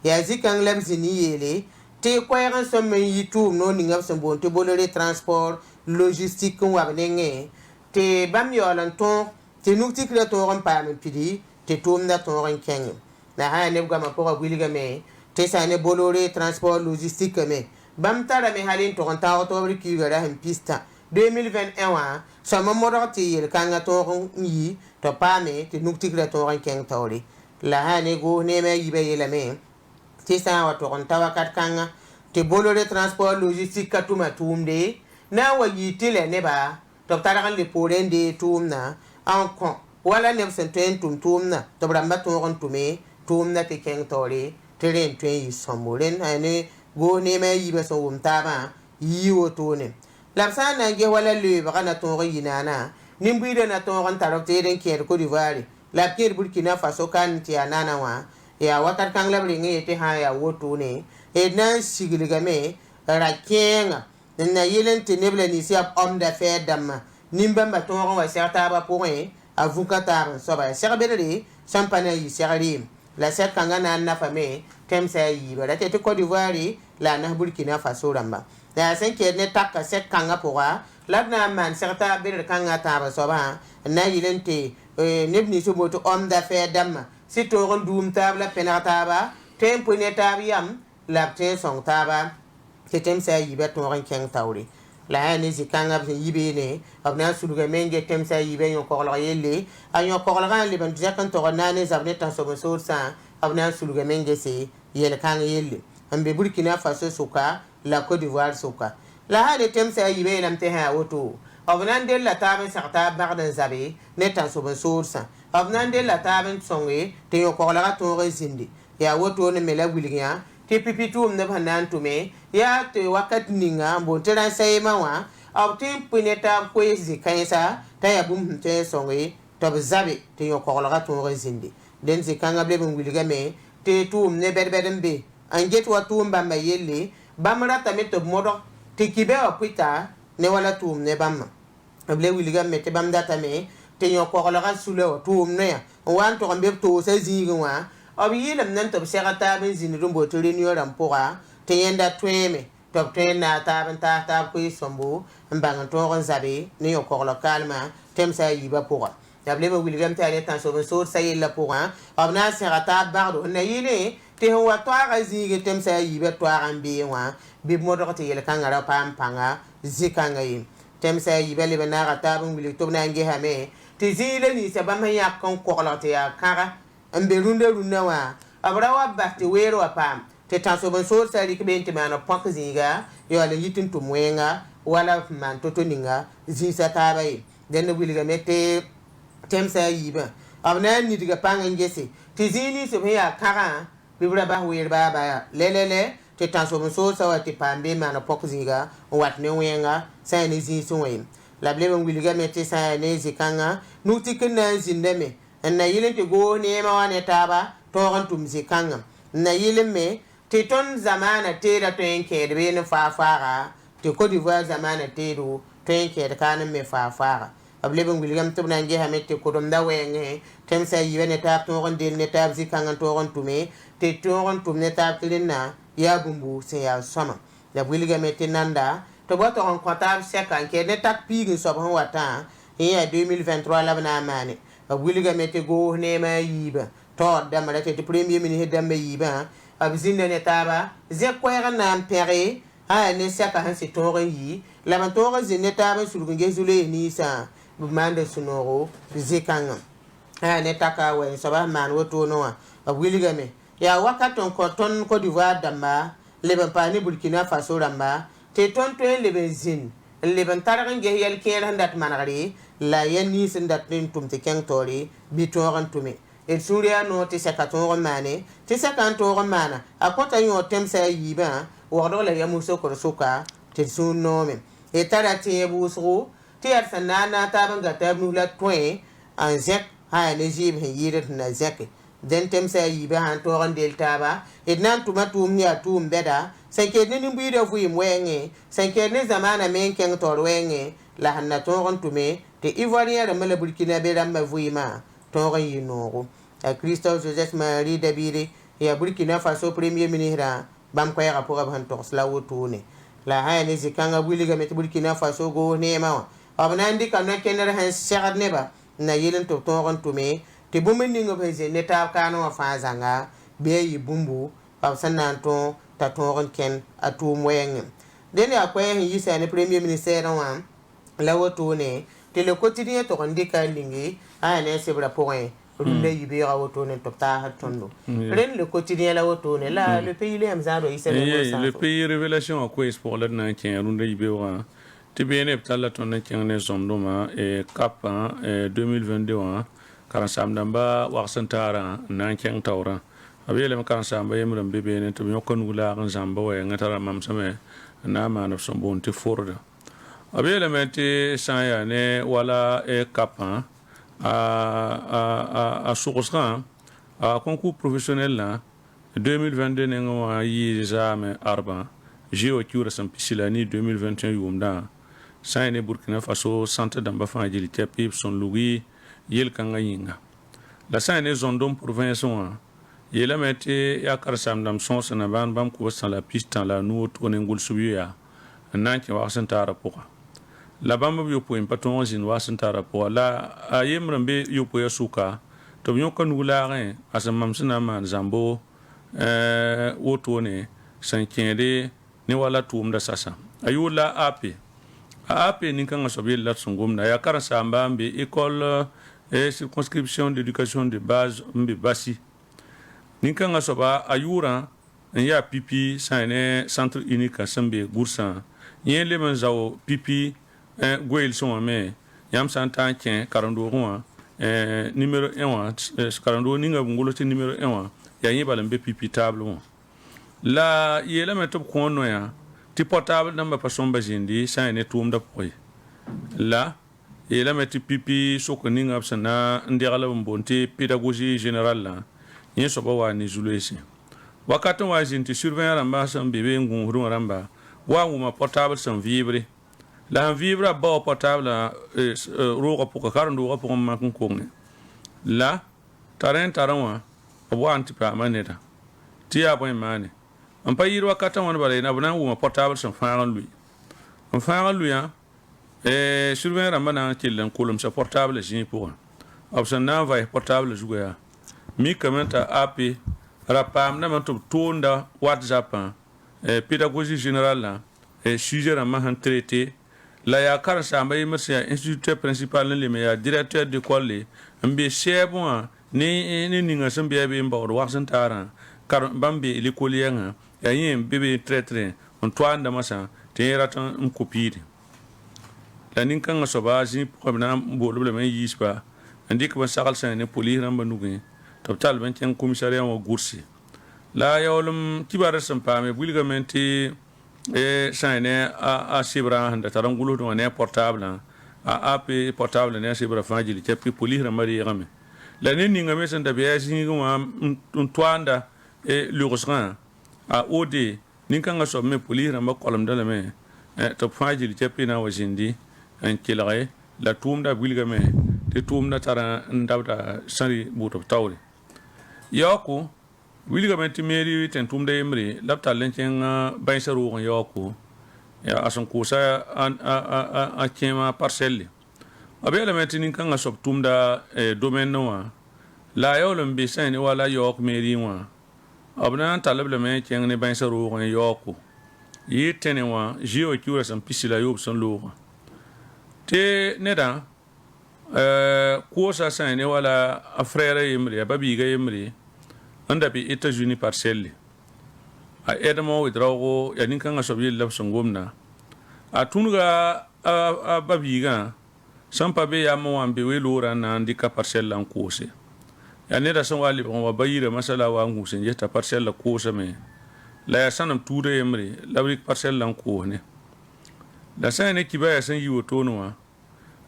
yaa zĩ-kãng la b zĩ ne yeele tɩ koɛɛg n sõm n yɩ tʋʋm no ninga b sẽn boond tɩ bolore transport logistique n wab nengẽ tɩ bãmb yaool n tõog tɩ nuk tɩk ra tõog n paam n pidi tɩ tʋʋmda tõog n kẽngẽ la sã neb goamã pʋga wilgame tɩ sã ne bolore transport logistique me bãmb tarame hal n tʋg n taoog tɩ b kiiga ra sẽn pista 2021 wã sõm n modg tɩ yel-kãngã tõog n yi tɩ paame tɩ nuk tɩk ra tõog n kẽng taoore la sã ne goos neemã yiibã yeelame tɩ sã n wa tʋg n ta wakat kãngã tɩ bolore transport logistique ka tʋma tʋʋmde na n wa yɩɩ tɩ la neba tɩ b targ n le poore n dee tʋʋmdã n kõ wala neb sẽn tõe n tʋm tʋʋmdã tɩ b rãmbã tõog n tʋme tʋʋmdã tɩ kẽng taoore tɩ rẽ n tõe n yɩ sõmbo rẽnd ne goos neemã yiibã sẽn wʋm taabã yɩɩ wotone la b sã n na n ges wala loeebgã na tõog n yɩ naana nin-buiidã na tõog n tar b teed n kẽed Côte d'Ivoire la b kẽed Burkina Faso kan tɩ yaa naana wã yaa wakat kãng la b reng n yetɩ sã n yaa wotone d na n siglgame ra kẽengã n na yɩl n tɩ neb la nins yaa omda fɛɛd dãmbã nin-bãmba tõog n wa sɛg taabã pʋgẽ a vũka taab n soaba sɛg bedre sẽn pa na n yɩ sɛg reem la sɛd-kãngã na n nafame temsã a yiiba ra tɩ Côte d'Ivoire la a nas Burkina Faso rãmba la yaa sẽn kẽed ne taka sɛd-kãngã pʋga la d na n maan sɛg taab bedr kãngã taabã soabã n na n yɩl n tɩ neb nins n boto omda fɛɛd dãmbã sɩ toog n duum taab la pẽneg taaba tõe n pʋɩ ne taab yam la b tõe n sõng taaba tɩ temsã a yiibã tõog n kẽng taoore la yaa ne zĩ-kãngã b sẽn yi beene b na n sulgame n get temsã a yiibã yõ-koglg yelle a yõ-koglgã n leb n zɛk n tog n na ne zab ne tãn-soab n soodsã b na n sulgame n gese yel-kãng yelle n be Burkina Faso sʋka la Côte d'Ivoire sʋka la sã ne temsã a yiibã yeelame tɩ sã woto b na n del la taab n sag taab bagd n zabe ne tãn-soab n soodsã b na n del la taab n sõnge tɩ yõ-koglgã tõog n zĩnde yaa wotone me la wilg yã tɩ pipi tʋʋm neb sẽn na n tʋme yaa tɩ wakat ninga n boond tɩ rãn-sɛɛmã wã b tɩ n pʋɩ ne taab koees zĩ-kãensa t'a yaa bũmb sẽn tõe n sõnge tɩ b zabe tɩ yõ-koglgã tõog n zĩnde dẽnd zĩ-kãngã b leb n wilgame tɩ tʋʋm ne bɛd-bɛd n be n get wa tʋʋm bãmba yelle bãmb ratame tɩ b modg tɩ kibɛ wã pʋɩta ne wala tʋʋm ne bãmbã b le wilgame tɩ bãmb datame tɩ yõ-koglgã sula wa tʋʋm noyã n wa n tog n be b toosa zĩigẽ wã b yɩlm ne tɩ b sɛg taab n zĩnd n boto réunion rãmb pʋga tɩ yẽnda tõeme tɩ b tõe n naag taab n taag taab koees sõmbo n bãng n tõog n zabe ne yõ-koglg kaalmã temsã a yiibã pʋga la b leb n wilgame tɩ yaa ne tãn-soab n soodsã yella pʋgã b na n sẽga taab bagdo n na yɩle tɩ sẽn wa toaga zĩigẽ temsã a yiibã toag n bee wã bɩ b modg tɩ yel-kãngã ra paam pãnga zĩ-kãngã ye temsã a yiibã leb n naaga taab n wilg tɩ b na n gesame tɩ zĩig la ninsã bãmb sẽn yãk n koglg tɩ yaa kãga n be rũndã rũnnã wã b ra wa bas tɩ weer wa paam tɩ tãn-soab n soodsã rɩk be n tɩ maan põk zĩiga yaool n yit n tʋm wẽnga wala f maan to-to ninga zĩisã taaba ye dẽnd wilgame tɩ temsã a yiibã b na n nidga pãng n gese tɩ zĩig nins b sẽn yaa kãgã bɩ b ra bas weer baaba lɛlɛlɛ tɩ tãnsob n soosa wa tɩ paam be maana pɔk zĩiga n wat ne wẽnga sã ya ne zĩig sẽn wẽ la b leb n wilgame tɩ sã ya ne zĩ-kãngã nuk tɩ n na n zĩndame n na yɩl n tɩ goos neemã wã ne taaba tõog n tʋm zĩ-kãngã n na yɩl n me tɩ tõnd zamaana teeda tõe n kẽed been faag-faaga tɩ Côte d'Ivoire zamaana teedo tõe n kẽed kaan n me faag-faaga b leb n wilgame tɩ b na n gesame tɩ kʋdemda wɛɛngẽ tɩm sã yiiba ne taab tõog n del ne taab zĩ-kãngã tõog n tʋme tɩ tõog n tʋm ne taab tɩ rẽnna yaa bũmbu sẽn yaa sõma la b wilgame tɩ nanda tɩ b wa tog n kõ taab sɛka n kẽed ne tak piig n soab sẽn watã n yaa 2023 la b na n maane b wilgame tɩ goos neemã a yiiba taood dãmba ra tɩ premier ministre dãmba yiibã b zĩnda ne taaba zẽk koɛɛg n na n pẽge ã ne sɛka sẽn sɩ tõog n yɩ la b tõog n zĩnd ne taab n sulg n ges zu-loees ninsã b maanda sũ-noogo zĩ-kãngã ã ne taka wɛ n soaba sẽn maan wotone wã b wilgame yaa wakat n kõ tõnd Côte d'Ivoire dãmba leb n paa ne Burkina Faso rãmba tɩ tõnd tõe n leb n zĩnd n leb n targ n ges yɛl-kẽer sẽn dat manegre la yɛl nins n dat n tʋm tɩ kẽng taoore bɩ tõog n tʋme d sũur yaa noog tɩ sɛka tõog n maane tɩ sɛka n tõog n maana a kõta yõod tẽmsã a yiibã wogdg la yam sokr sʋka tɩ d sũur noome d tara tẽeb wʋsgo tɩ yaa d sẽn na n na taab n ga taab nus la tõe n zẽk sã ya ne zɩɩb sẽn yɩɩd tɩ na zẽke dẽn tẽmsã a yiibã sãn tõog n del taaba d na n tʋma tʋʋm ne yaa tʋʋm bɛda sẽn keed ne nin-buiidã vɩɩm wɛɛngẽ sẽn keed ne zamaana me n kẽng taoor wɛɛngẽ la sẽn na tõog n tʋme tɩ ivoirien rãmbã la burkina be rãmbã vɩɩmã tõog n yɩ noogo a Christophe Joseph Marie Dabire yaa Burkina Faso premier ministrã bãmb koɛɛgã pʋgã b sẽn togs la wotone la sã ya ne zĩ-kãngã wilgame tɩ Burkina Faso goos neemã wã b na n dɩka no-kẽndr sẽn segd neba n na yɩl n tɩ b tõog n tʋme tɩ bũmb n ning b sẽn zend ne taab kaanẽ wã fãa zãnga bɩ a yɩ bũmbu b sẽn na n tõog t'a tõog n kẽnd a tʋʋm wɛɛngẽ dẽnd yaa koɛɛg sẽn yɩsa ne premier ministɛɛrẽ wã la wotone tɩ le quotidien tog n dɩka n ninge a ya ne n sebrã pʋgẽ rũndã yibeega wotone tɩ b taasd tõndo rẽnd le quotidien la wotone la le pays le yãmb zãado yɩsa le pays révélation wã koees pʋgẽ la d na n kẽ rũndã yibeoogã tɩ beene b tar la tõnd n kẽng ne sõmdʋmã kapã 2022 wã karen-saam dãmba wag sẽn taarã n na n kẽng taoorã b yeelame karen-saamba yembr n be beene tɩ b yõk n nuglaag n zãmba wɛɛngã tara mamsame n na n maan b sẽn boond tɩ fʋrda b yeelame tɩ sã n yaa ne wala kapã a sʋgsgã a concours professionnel là 2022 nengẽ wã yɩɩ zaame arbã geo kiuurã sẽn pisi la ne 2021 yʋʋmdã sã n ne Burkina Faso centre dãmba fãa gil tɛpɩ b sẽn lugi yel-kãngã yĩnga la sã n ne zõndem province wã yeelame tɩ yaa karen-saam dãmb sõs na bãan bãmb kʋbs sã la pis-tã la nu wotone n gʋlsb yaa n na n kẽ wag sẽn taarã pʋga la bãmb b yopoe pa tõog n zĩnd wa sẽn taara pʋga la a yembr n be yopoeã sʋka tɩ b yõka nuglaagẽ a sẽn mam sẽn na n maan zãmbo wotone sẽn kẽede ne wala tʋʋmda sasa a yʋʋr la a AP nin-kãngã soab yell la d sẽn gomda yaa karen-saamba n be école circonscription d'éducation de base n be basi nin-kãngã soaba a yʋʋrã n yaa pipi sã ne centre unique sẽn be gʋrsã yẽ leb n zao pipi goyel sẽn wã me yãmb sã n ta n kẽ karen-doogẽ wã numéro 1 wã karen-doog ninga b gʋls tɩ numéro 1 wã yaa yẽ bala n be pipi taable wã la yeelame tɩ b kõ noyã tɩ portable dãmba pa sõmba zĩndi sã n ne tʋʋmda pʋgẽ la yeelame tɩ pipi sok ninga b sẽn na n deglb n boond tɩ pédagogie générale la yẽ soaba waa ne zu-loeese wakat n wa zĩnd tɩ surveillant rãmba sẽn be be n gũusd wã rãmba wa n wʋma portable sẽn vɩɩbre la sẽn vɩɩbrã bao portable roogã pʋga karen-doogã pʋgẽ mak n konge la tarẽ n tarẽ wã b wa n tɩ paama neda tɩ yaa bõe maane n pa yɩɩd wakatã wãn bala yena b na n wʋma portable sẽn fãag n lʋɩ n fãag n lʋyã surveillant rãmbã na n kell n kolemsa portable zĩig pʋgẽ b sẽn na n vaɛs portable zugã yaa mikame t'a AP ra paamdame tɩ b toonda whatsappã pédagogie générale la sujet rãmbã sẽn traité la yaa karen-saamba yembr sẽn yaa instituteur principal ne leme yaa directeur d'école le n be sɛɛb wã ne ninga sẽn be a be n baood wag sẽn taarã bãmb be l'école yɛngã yaa yẽ n be be traître n toaanda masã tɩ yẽ rat n kopiide la nin-kãngã soaba zĩig pʋgã b na n boolb lame n yiisba n dɩk b n sagl sẽn ne police rãmbã nugẽ tɩ b tall b n kẽng commissariat wã gʋrse la yawlum kibara sẽn paame wilgame tɩ sã ne a sɩbrã sẽn da tar n gʋlsd ne portable a ap portable ne a sɩbrã fãa gil kɛpɩ police rãmbã reegame la ne ningame sẽn da bɩ a zĩig wã n toanda logsgã a ode nin-kãngã soab me police rãmbã kolemda lame tɩ b fãa gil kɛpɩ na n wa zĩndi n kelge la tʋʋmda wilgame tɩ tʋʋmda tara n dabda sãri bʋʋd b taoore yaooko wilgame tɩ meeri tẽn tʋʋmda yembre la b tall n kẽng bãensa roog n yaooko a sẽn koɔsa a kẽema parcelle b yeelame tɩ nin-kãngã soab tʋʋmda domaine wã la a yaool n be sã ne wala yaook meeri wã b na n tall b lame kẽng ne bãensa roog n yaooko yɩɩ tẽne wã zɩɩ wa kiuurã sẽn pisi la yoob sẽn loogã tɩ neda koɔsa sã ne wala a frɛɛrã yembre a ba-biigã yembre n da bɩ États-Unis parcelle a Edmond Ouedraogo ya nin-kãngã soab yell la b sẽn gomda a tũnga a ba-biigã sẽn pa be yam wã n be we-loorã n na n dɩka parcelle n koose ya neda sẽn wa lebg n wa ba-yirã masala wa n gũus n gesta parcelle koosame la yaa sãnem tuudã yembre la b rɩk parcelle n koos ne la sã ne kiba yaa sẽn yi wotone wã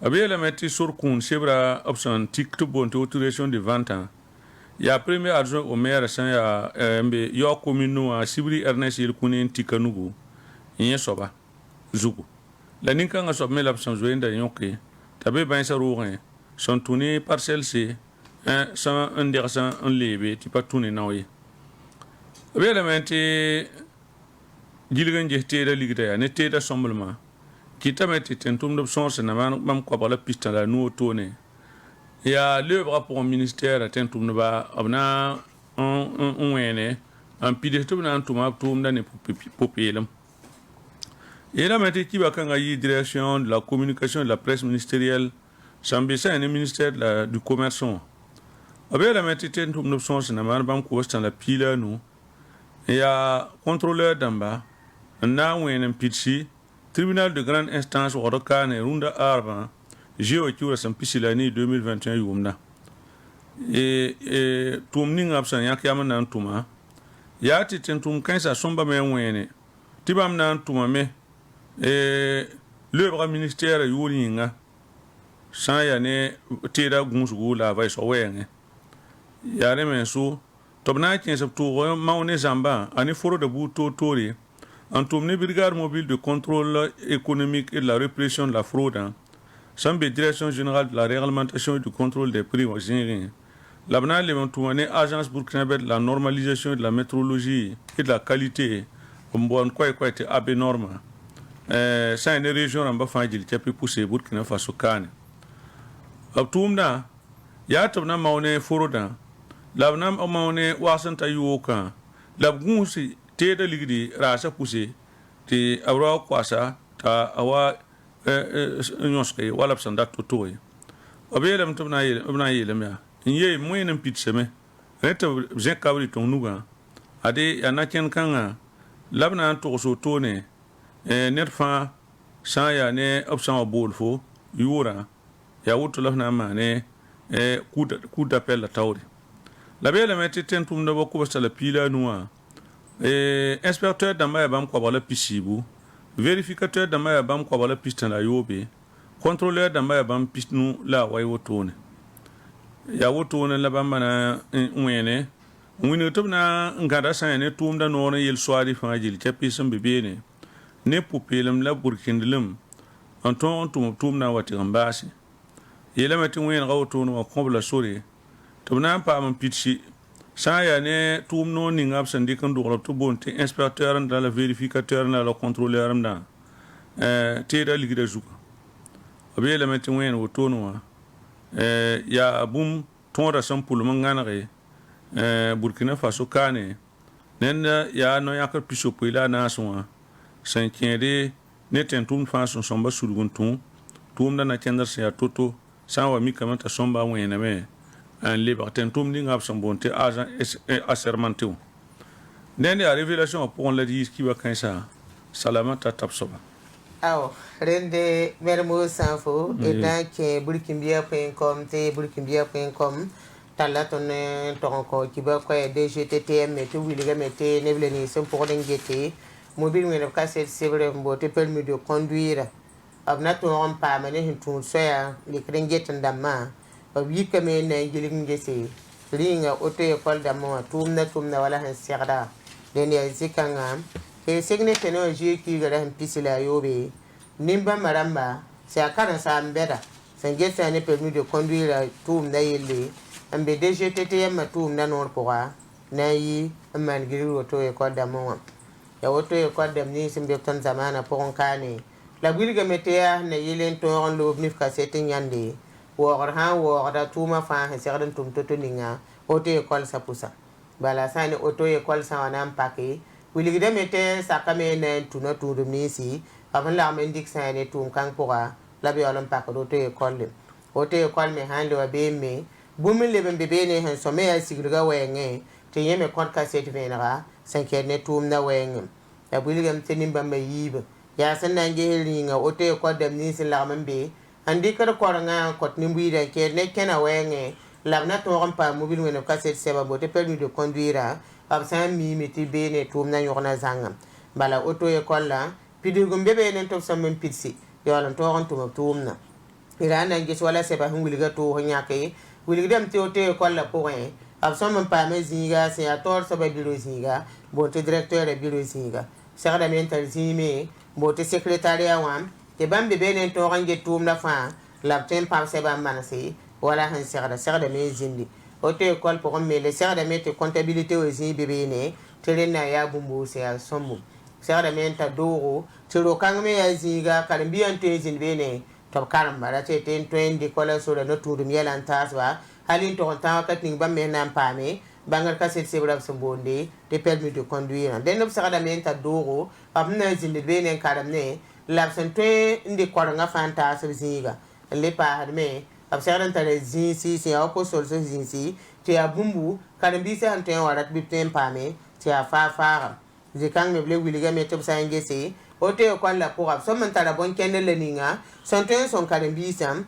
b yeelame tɩ sor kũun sebra b sẽn tik tɩ b boond tɩ autorisation de ventã yaa premier adjoint au maire sẽn yaa n be yaook commune wã sibri ernest yel-kũni n tika nugu n yẽ soaba zugu la nin-kãngã soab me la b sẽn zoe n da yõke t'a be bãensa roogẽ sẽn tũ ne parcelle se sẽn n degs n leebe tɩ pa tũ ne nao ye b yeelame tɩ gilg n ges teedã ligda yaa ne teedã sõmblmã kɩtame tɩ tẽn-tʋmdb sõor sẽn na mam koabg la pistã la nu wotone yaa leoobgã pʋgẽ ministɛɛrã tẽn-tʋmdba b na n wẽene n pids tɩ b na n tʋma b tʋʋmda ne pʋ-peelem yeelame tɩ kiba kãngã yɩ direction de la communication de la presse ministérielle sẽn be sã ne ministère du commerce wã b yeelame tɩ tẽn-tʋmdb sõor sẽn na maan bãmb koostã la piila a nu n yaa contrôleur dãmba n na n wẽen n pidsi tribunal de grande instance wagd kaane rũndã aarbã zɩ wa kiuurã sẽn pisi la ne 2021 yʋʋmdã tʋʋm ninga b sẽn yãk yam n na n tʋma yaa tɩ tẽn-tʋʋm kãensã sõmbame n wẽene tɩ bãmb na n tʋmame leoobga ministɛɛrã yʋʋr yĩnga sã n yaa ne teedã gũusgu la a va y soa wɛɛngẽ yaa ne me n so tɩ b na n kẽes b tʋʋg mao ne zãmbã a ne forda buud toor-toore n tʋm ne brigade mobile de contrôle économique et de la répression de la fraude sẽn be direction générale de la réglementation et du contrôle des prix wa zĩigẽ la b na n leb n tʋma ne agence burkinabé de la normalisation et de la métrologie et de la qualité n boond koɛɛ-koɛɛ tɩ abe norme sã ne région rãmbã fãa gil kɛpɩ pʋse burkina faso kaane b tʋʋmdã yaa tɩ b na mao ne fordã la b na mao ne wag sẽn ta yookã la b gũusi teedã ligdi raasã pʋse tɩ b ra koasa t'a a wa yõsge wala b sẽn dat to-toge b yeelame tɩ b na n yeelame yaa n yeem wẽen n pidsame rẽ tɩ b zẽka b rɩtõng nugã ade yaa na-kẽnd kãngã la b na n togs wotone ned fãa sã n yaa ne b sã n wa bool fo yʋʋrã yaa woto la f na n maane coup d'appel la taoore la b yeelame tɩ tẽn-tʋmdbã kobsta la piila a nuwã inspecteur dãmbã yaa bãmb koabg la pisiibu vérificateur dãmbã yaa bãmb koabg la pistã la yoobe contrôleur dãmbã yaa bãmb pis nu la a wa y wotone yaa wotone la bãmba na n wẽene n wĩneg tɩ b na n gãda sã n yaa ne tʋʋmda noor n yel soaadɩ fãa gil kɛpɩ sẽn be beene ne pʋ-peelem la burkĩndlem n tõog n tʋm b tʋʋmdã n wa tɩg n baase yeelame tɩ wẽenegã wotone wã kõb la sore tɩ b na n paam n pidsi sã n yaa ne tʋʋm noor ninga b sẽn dɩk n dʋglb tɩ boond tɩ inspecteur n da la vérificateur n la contrôleur n dã teedã ligda zugã b yeelame tɩ wẽen wotone wã yaa bũmb tõodã sẽn pʋlem n gãnege burkina faso kaane ned yaa no-yãkr pisopoe la a naasẽ wã sẽn kẽede ne tẽn-tʋmd fãa sẽn sõmba sudg n tũ tʋʋmda na-kẽndr sẽn yaa to-to sã n wa mikame t'a sõmba wẽename n lebg tẽn-tʋmd ninga b sẽn boond tɩ agent assermenté wã dẽnd yaa révélation wã pʋgẽ la d yiis kiba kãensã salama t'a tab soaba aw rende mermo sanfo et dans que burkimbia.com te burkimbia.com tala ton ton ko kiba ko DGTTM me to wiliga mete ne bleni sem pour ngete mobile ngene ka set sebre mbote permis de conduire abna to on pa mane hin tun soya li krengete ndamma ab yika me ne giling ngese linga auto école damo tumna wala han serda den ya zikanga ke segne teno je ki gara han pisila yobe nimba maramba sa kana sa mbeda sangeta ne permis de conduire tumna yele ambe DGTTM matum na nor poa na yi man giru auto école damo ya auto école dam ni simbe tan zamana pon kane la gilga metea na yelen to on lo nif ka setin yande wogor han wogda tuma fa he serdan tum to ninga auto école sapusa bala sani auto école sa wana mpake wiligida mete sakame na tuna tudu misi avan la mendik sani tum kan poa la bi olon pak auto école me han lo be me bumin leben bebe ne han some ya sigirga wenge te yeme kon ka set venera sanke ne tum na wenge ya buligam tenim bamba yiba ya san nange helinga auto école dam ni sin la mambe andi kar koranga kot nimbi da ke ne kena wenge labna to ron pa mobile ngene ka set seba bote permis de conduire ab san mi meti be ne tum na yona zangam bala auto école la pidi gumbe be ne to sam pitsi yolan to ron tum na irana ngi wala seba hungulga to nyake wiligdam te auto école la pour un ab sam pa me zinga c'est à tort seba biro zinga bote directeur de biro zinga serda mental zime bote secrétariat wam te bambe be ne to ron ge tum na fa labten pa seba manasi wala han serda me zindi auto école pour me le serda me te comptabilité aussi bébé ne terena ya bumbu c'est à sombu serda me ta doro tiro kan me ya zinga karimbi ante zindi ne to karamba la te ten 20 kola so da no tudu mielan tasba halin to ta katin bamme nan pame bangal ka set sebra sombonde te permis de conduire den no serda me ta doro amna zindi be ne karamne labsan te ndi koranga fanta so zinga le pa hadme ab serdan tare zinsi si a ko sol so zinsi te abumbu karambi se ante warat bipten pame te a fa zikang me ble wiliga me to sangese auto école la pour ab so man tara bon kende le ninga sonten son karambi sam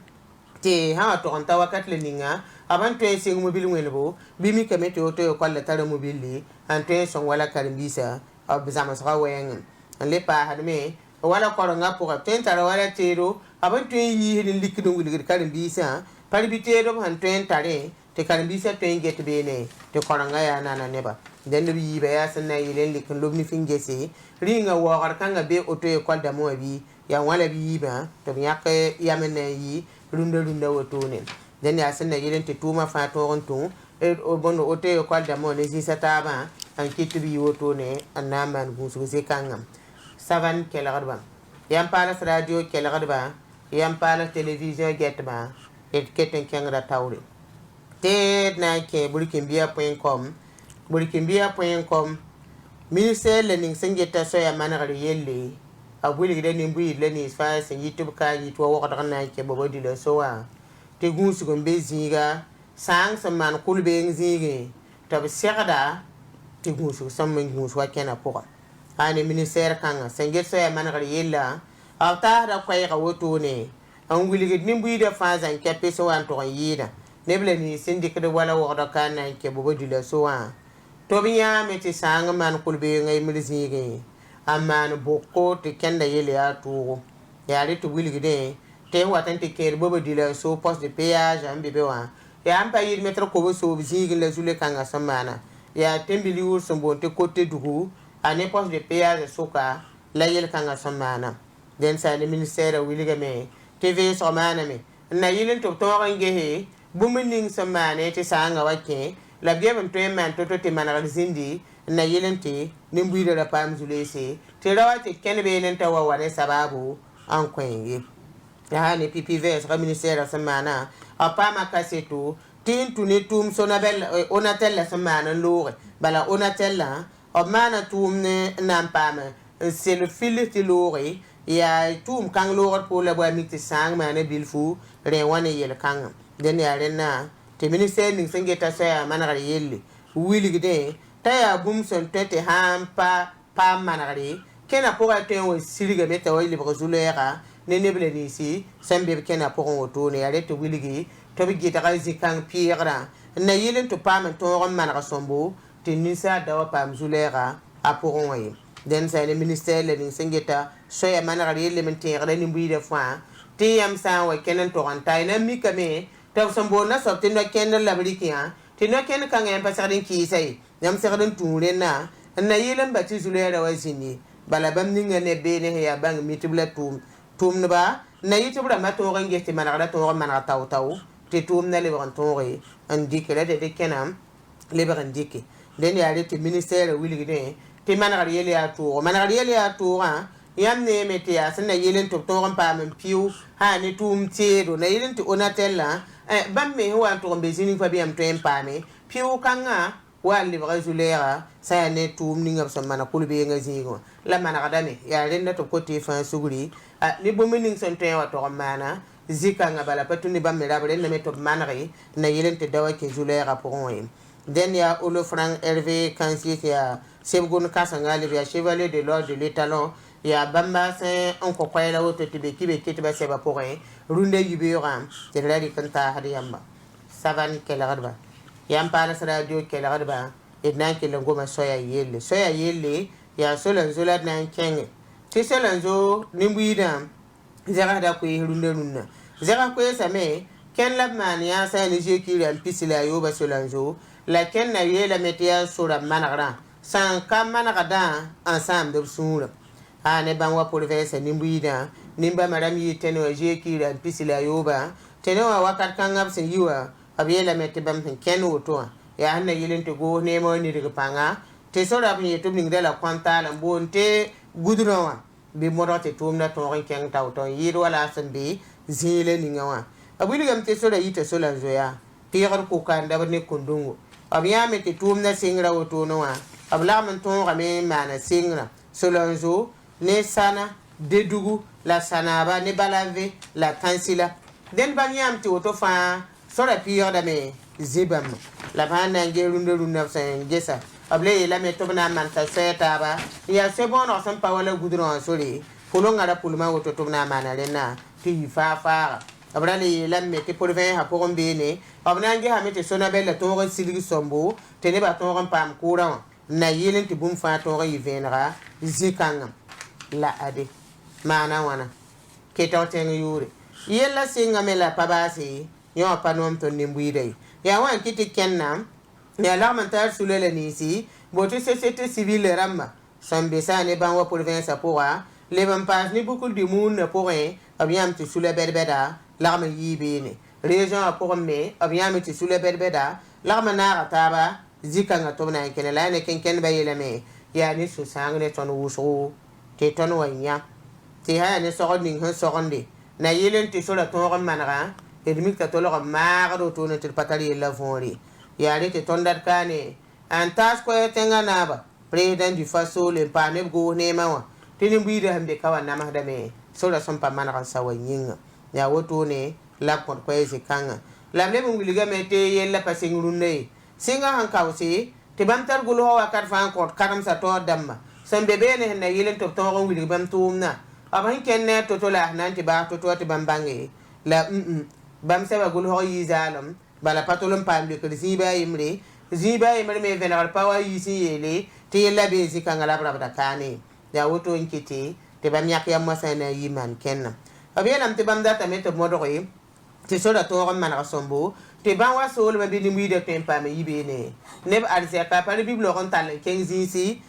te ha to onta wakat le ninga avant to sing mobile ngwelbo bimi kame to auto école la tara mobile ante son wala karambi sa ab zama sa wen le pa hadme wala koronga pour ab ten tara wala tero avant to yi hidin likidun wiliga karambi sa paribite do han ten tare te karambi sa ten get bene te koronga ya nana neba den bi be ya sanna yilen likin lobni fingese ringa wogar kanga be auto école da mo bi ya wala bi ba to nyake yamene yi runda wotone den ya sanna yilen te tuma fa to onto e o bono auto école da mo ne zisa taba an kitu bi wotone annaman gusu se kangam savan kelagarba yam pala radio kelagarba yam pala télévision getba et keten kengra tawre te na ke burkinbia.com burkinbia.com ministère learning sengeta so ya managari yelle abuli gide ni mbi learning fa sen youtube ka yi to wo kadana na ke bobo dilo so wa te gunsu gombe zinga sang man kulbe nzinge to be serda te gunsu samman gunsu wa kena poka ani ministère kanga senget so ya managari yella awta da kwai ka woto ne an wuli gide ni mbi da fa zan ke peso wan to yida neble ni syndic de wala wo kadana ke bobo dilo so wa tobiya meti sanga man kulbe ngai milzinge amman bokko te kenda yele ya tugo yari to wilgide te watan te ker bobo dila so poste de péage ambe bewa ya amba yir metro ko so zinge la zule kanga samana ya tembili wur so bonte côté dugu ane poste de péage soka la yel kanga samana den sa le ministère wilga me tv so mana me na yilen to to ngehe bumuning samane te sanga wake la geben to man to te manal zindi na yelente nimbuida la pam zulese te rawate kenbe nen tawa wane sababu an kwenge ya ne PPV sa ministère samana apama kasetu tin tunitum sonabel onatel la samana lore bala onatel la o mana tum ne nampama c'est le fil de lore ya tum kang lore pour la boa miti sang mana bilfu re wane yel kang den ya rena te ministère ning sengeta sa managari yelle wiligide taya bumson tete hampa pa managari kena poga tenwo siriga meta wali brazulera ne neble ni si sembe kena pogo woto ne ale to wiligi to bi gita gazi kan pierre na yelen to pam to ron man ga sombo ti nisa da wa pam zulera a pour waye den sa le ministère le ni singeta so ya man ga yele men te ga ni mbi de fa ti yam sa wa kenen to ran tay na mi kame taw sombo na so tin no ken la brikia ti no ken kan en pasadin ki sai yam sa ga tuure na yelen ba ti zulera wa sini bala bam ninga ne be ne ya bang mitibla tum ba na yitibra ma to ran gesti man ga to man ga taw ti tum na le ran to re an dikela de kenam le ran dikki den ya le ti ministère wili de ti man ga yele ya to man ga yele ya to ha yam ne me ti ya sana yelen to ran pa men piu ha ni tum ti do na yelen ti onatella bam me wa to be zini fa bi am to en pa me piu kanga wa le résulera sa ne tum ni ngam so mana kulbe nga zingo la mana gadame ya renda to côté fin suguri ni bo mening son to wa to mana zika nga bala patu ni bamme la bale na meto manari na yelen te dawa ke zulera pour on den ya olo franc hervé kansi ya sebgon kasanga le ya chevalier de l'ordre de l'étalon ya bamba c'est on ko kwela woto tibe kibe kitiba seba pour runde yibira te la di kanta hadi yamba savan kelarba yam para radio kelarba edna ke ngoma soya yelle ya solan zola na kenge ti solan zo nimbuida zara da ko runde runna zara ko same ken la man ya sa ni je ki ran pisila yo ba solan zo la ken na yela metia sura manara san kam manara da ensemble de sura ne ban wa pour verse nimbuida nimba madam yi teno je ki ran pisila yo ba teno wa wakat kan ngab se yiwa abiyela meti bam ken woto ya hanna yelen to go ne mo ni daga panga te so da bi to ning de la kwanta la bonte gudrowa bi mo te tum na to ren ken taw to yiro wala san bi zile ni ngawa abuli gam te so da yite so la zoya tigar ku kan da ne kundungu abiya meti tum na singra woto no wa abla man to ga me mana singra so la zo ne sana dedugu la sanaba ne balave la kansila den banyam ti woto fa so da piyo da me zibam la bana ngerunde runna sen gesa able la me to na man ta seta ba ya se bon no san pa wala gudron sori polo ngara pulma woto to na mana lena ti fa abra le la me te pour 20 ha pour mbene abna nge ha me te sona bella to ro siligi sombo te ne ba to ro pam kura na yelen ti bum fa to ro yivenra zikanga la ade mana wana ke to ten yure yella singa me la pabasi yo panom to nimbuide ya wan kiti kennam ya la mantar sulele nisi bote société civile ramma sambe sane ban wa pour 20 sapora le ban pas ni beaucoup de monde pour rien abiam ti sule berbeda la ma yibene région pour me abiam ti sule berbeda la ma na taba zikanga to na kene la ne ken ba yele me ya ni su sangne ton wuso te ton wanya ti ha ne so ning ho so gonde na yelen ti so la ton manara edmik ta tolo maaro to ne til patali la fori ya rete tondar kane an tas ko tenga naba president du faso le pane go ne mawa tini bide hambe kawa na mahda me so la son pa manara sawa nyinga ya woto ne la ko ko ese kanga la le mu liga mete yella pasingurunde singa han kawsi te bantar gulo wa kar fan ko karam sa to damma sambe be ne na yelen to to ngon wili bam tumna aban kenne to la nan ti ba to te bambange la bam seba gul ho yizalam bala patolum pambe ko ziba imre me venar pawa yisi yele te la be zikanga la brabda kane ya woto nkiti te bam yak yam masana yiman kenna abiyanam te bam data meto modori te soda to ron man rasombo te ban wa sol ma bi ni mi de tempa me yibene neb arse ka pa biblo ron tal kengzi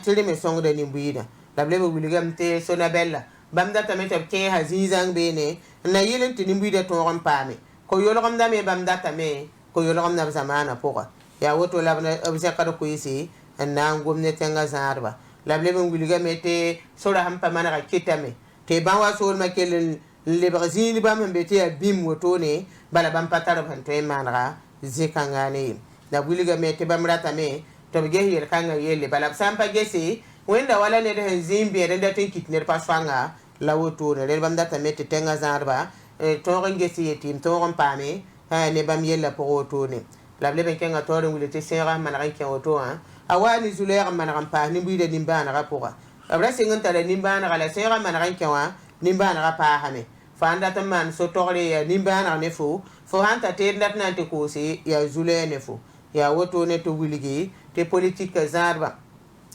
te me song de ni buida la blebe wiligam te sona bella bam data meto ke hazizang bene na yelen ti nimbi de to ron pame ko yolom da me bam data me ko yolom na zamana poka ya woto la na obse ka ko yisi na ngomne tenga zarba la blebe wiliga mete sora hampa mana ka kitame te ban wa sol ma kelen le brazil bam mbete ya bim woto ne bala bam patara ban te manra zikanga ne la wiliga mete bam rata me to be yer kanga yele bala sampa gese wenda wala ne de zimbi de tin kitner pasfanga la woto ne bam data mete tenga zarba to ngesi yetim to ron pame ne bam yella po woto ne la blebe kenga to ron wulete sera man ran ken woto awani zulera man ran pa ni bi de nimbana rapora abra singun tale nimbana la sera man ran ken wa nimbana pa hame fanda to man so to re nimbana ne fo fo hanta te ndat na te kosi ya zule ne fo ya woto ne to wiligi te politique zarba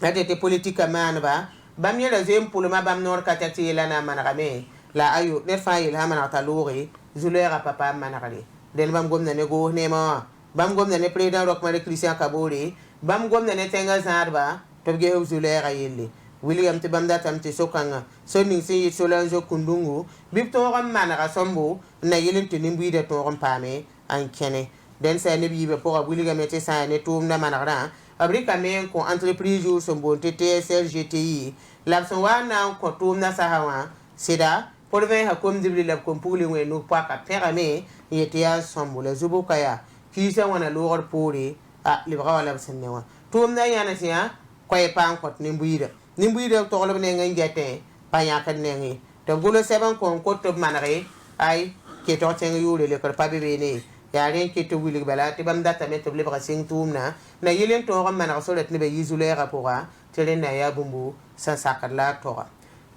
ate te politique manba bam yela zem pulma bam nor katati la na managame la ayu ne fa yel ha manata lori zule ga papa managale del bam gomna ne go ne ma bam gomna ne président Roch-Marc Christian Kabore bam gomna ne tenga zarba to ge zule ga yelle William te bam datam te sokanga so ning si solanjo kundungu bip to ram managa sombo na yelin te nimbi de to ram pame an kene den sa ne bibe pour William te sa ne tum na managra abrika men ko entreprise ou sombo te TSL GTI l'abson wana ko tum na sahawa sida pour ven ha kom dibli lab kom puli we no pa ka perame yete ya sombo le zubu kaya ki sa wana lor puri a libra wala sennewa tum na yana sia ko e pan ko nimbi nimbi de to lo ne ngai gete pa ya kan ne ngi to gulo seban ko to manare ay ke to ten yule le ko pa be ne ya ren ke to wuli bala te bam data me to le bra sing tumna na yelen to ram manara so let ne be yizule rapora tele na ya bumbu sa sakala to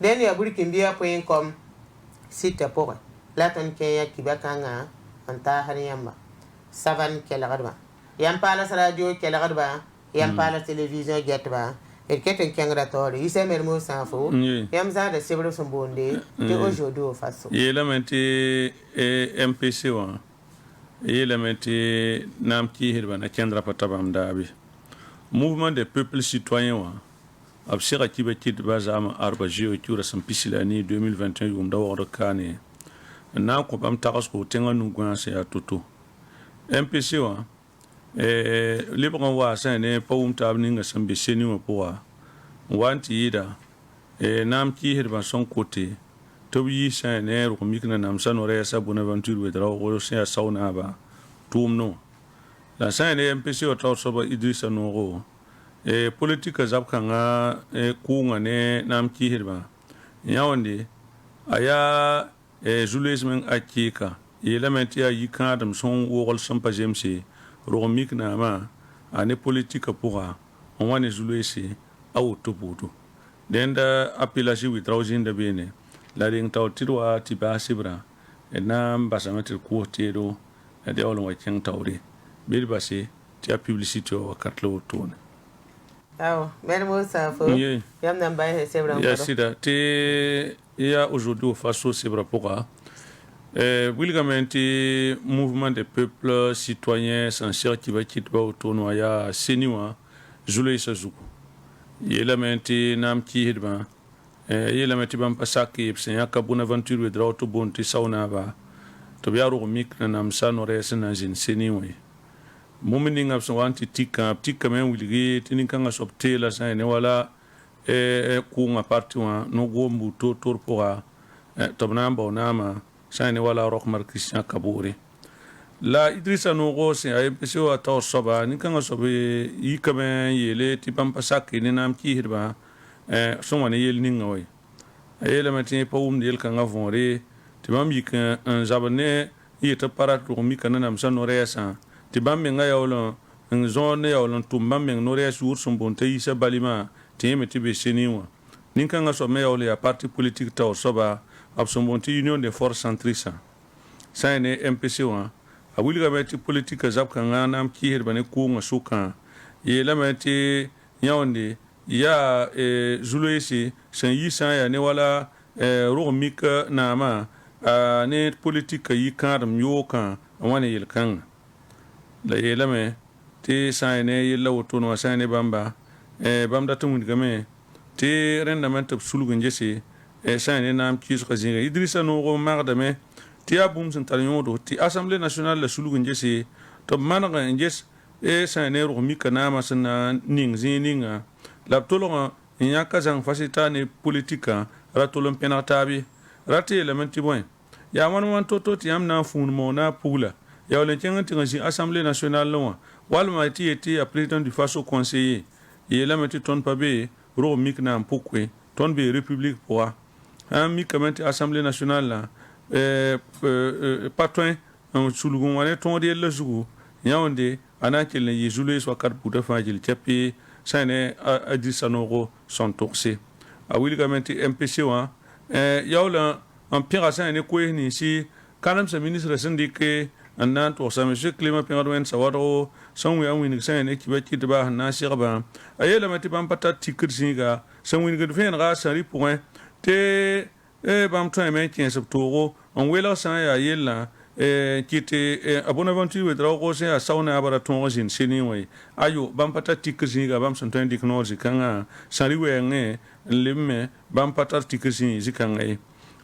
den ya buri kimbia.com site pour la ton ke ya kibakanga anta har yamba savan ke la gadba yam pala radio ke la gadba yam pala television getba et keten kengra tori ise mermo sanfo yam za de sebro sombonde te aujourd'hui au faso yelamenti MPC wa yelamenti nam ki hirba na kendra patabam dabi mouvement des peuples citoyens wa absira kibe kit bazama arba jeo kura sampisilani 2021 yum dawo kane na ko bam takas ko tenga nungwa se atutu MPC wa libran wa sane pawum tabni nga sambe seni wa poa wanti yida nam ki hirba son côté to yi sane ro mikna nam sanore sa bonaventure we dra go se sauna ba tumno la sane MPC wa taw soba Idrissa Noro politique zapka nga kunga ne nam ki hirba yawande aya julismen akika yelamenti ya yikadam son wogol sampa jemsi romik na ma ane politique pourra on wane zulesi au toputu denda apilasi witrawzin da bene la ring tawtirwa tiba sibra na mbasamatir ko tedo de olon wa ken tawri bir basi ti a publicité o katlo tone aw mermo safo yam nan bay sebra ya sida te ya aujourd'hui faso sibra pourra Wilgamenti mouvement des peuples citoyens sincères qui va quitter au tournoi ya seniwa Zule Sazuku yelamenti nam ki hidba yelamenti bam pasaki ipsen ya kabuna aventure we draw to bonti sauna ba to biaro mik na nam sanore sena jin seniwa mumini ngap so wanti tika men wiligi tininka soptela sa ne wala ku nga parti wa no gombu to torpora to namba nama sani wala Roch-Marc Christian Kabore la Idrissa Noro se ay peso ata soba ni kanga sobe yikame yele tipam pasaki ni nam ki hirba so wane yel ninga way ayela matin pawum del kanga vonre tibam yik un jabane yeta parat ro mi kana nam san noresa tibam menga yawlo un zone yawlo tumbam meng nores wur son bonte yisa balima teme tibe seniwa ni kanga so me yawle ya parti politique ta soba absolument union des forces centristes ça ne MPC wa a wuli gameti politique zapka ngana am ki herbane ko ngasuka ye lameti yawndi ya zuloisi sen yisa ya ne wala romika na ma ne politique yi kadam yoka wani yelkan la ye lame te sa ne yella woto no sa ne bamba bamda tum game te rendement sulugun jesse sane nam kiso kazinga Idrissa Noro magdame ti abum santalyon do ti Assemblée nationale la sulugun jesse to managa njes sane ro mika na masana ning zininga la tolonga nya kazang fasitane politika ratolon penatabi rate elementi boy ya man toto ti amna funmo na pula ya olen kenganti ngi Assemblée nationale lo walma ti a président du faso conseiller yelameti ton pabe ro mika na mpokwe ton be république pour mi kamenti Assemblée nationale la patron sulugun wane ton de la zugu yaonde anakil ne yezule so kar puta fajil chapi sane Idrissa Noro son toxé a wili kamenti MPC wa yawla en pire sane ko ni si kanam sa ministre syndiqué n na n tʋgsa monsieur clément pẽgd wẽnd sa wadgo sẽn wẽ a wĩneg sã ne kiba kɩdba sẽn na n segba a yeelame tɩ bãmb pa tar tikr zĩiga sẽn wĩngd vẽenega a sãri pʋgẽ tɩ bãmb tõeme n kẽes b toogo n welg sã n yaa yellã kɩ tɩ a bonaventure wedraogo sẽn yaa sao naabã ra tõog n zĩnd seni wã ye ayo bãmb pa tar tikr zĩiga bãmb sẽn tõe n dɩk noor zĩ-kãngã sãri wɛɛngẽ n lebme bãmb pa tar tikr zĩ zĩ-kãngã ye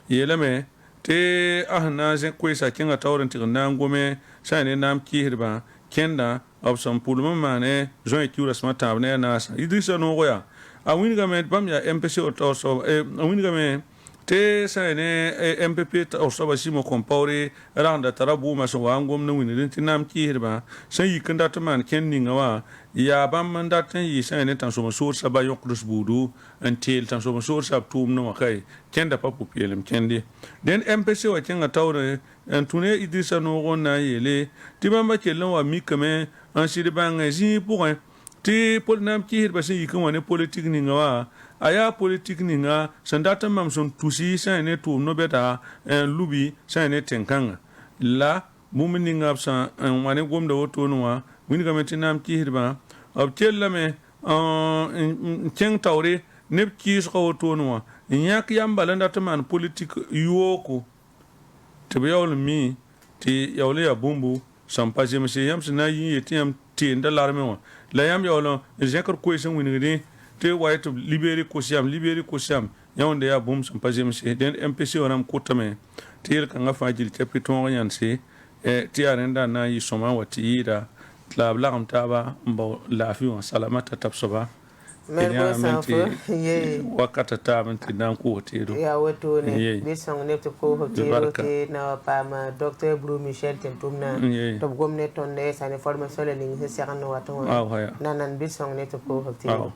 yeelame tɩ a sẽn na n zẽ koeesa kẽngã taoor n tɩg n na n gome sã ne naam kɩɩsdbã kẽnda b sẽn pʋlm n maane zõe kiuurasmã tãab ne a naasã idrisa noogo yaa a wĩnegame bãmb yaa mpc a wĩnegame tɩ sã ne mpp taoor soaba simo kõmpaoore ragenda tara bʋʋmã sẽn wa n gom ne wĩned tɩ naam kɩɩsdbã sẽn yik n dat n maan kẽnd ninga wã yaa bãmb n dat n yɩ sã ne tãn-sõma soorsa ba yõkds buudu n teel tãn-sõma soorsa b tʋʋmdẽ wã ka ye kẽnda pa pʋ-peelem kẽnde dẽnd mpc wã kẽngã taoore n tũ ne idrisa noogo n na n yeele tɩ bãmba kell n wa mikame n sɩd bãngẽ zĩig pʋgẽ tɩ naam kɩɩsdbã sẽn yik n wa ne politik ninga wã a yaa politik ninga sẽn dat n mam sẽn tusi sã ne tʋʋm no-bɛda n lubi sã ne tẽn-kãngã la bũmb ninga b sã n wa ne gomda wotone wã wĩnegame tɩ naam kɩɩsdbã b kellame n kẽng taoore neb kɩɩsga wotone wã n yãk yam bala n dat n maan politik yooko tɩ b yaool n mi tɩ yaool n yaa bũmbu sẽn pa zemse yãmb sẽn na n yẽ tɩ yãmb teenda larme wã la yãmb yaool n zẽkr koees n wĩnegdẽ tɩ wa tɩ liberi kos-yam yãwẽnda yaa bũmb sẽn pa zemse dẽnd mpc wã rãmb kʋtame tɩ yel-kãngã fãa gil tɛpɩ tõog yãnse tɩ yaa rẽnda n na n yɩ sõma n wa tɩ yɩɩda tɩ la b lagem taaba n bao laafɩ wã salama t'a tab soaba wakata taab n tɩ na n koos teedo yaa wotone bɩ sõng neb tɩ koosb teedo tɩ na wa paam docteur brou michel tɩ tʋmna tɩ b gom ne tõnd sã ne formation la ning sẽn segend n wat wã nanan bɩ sõng ne tɩ koosb teedo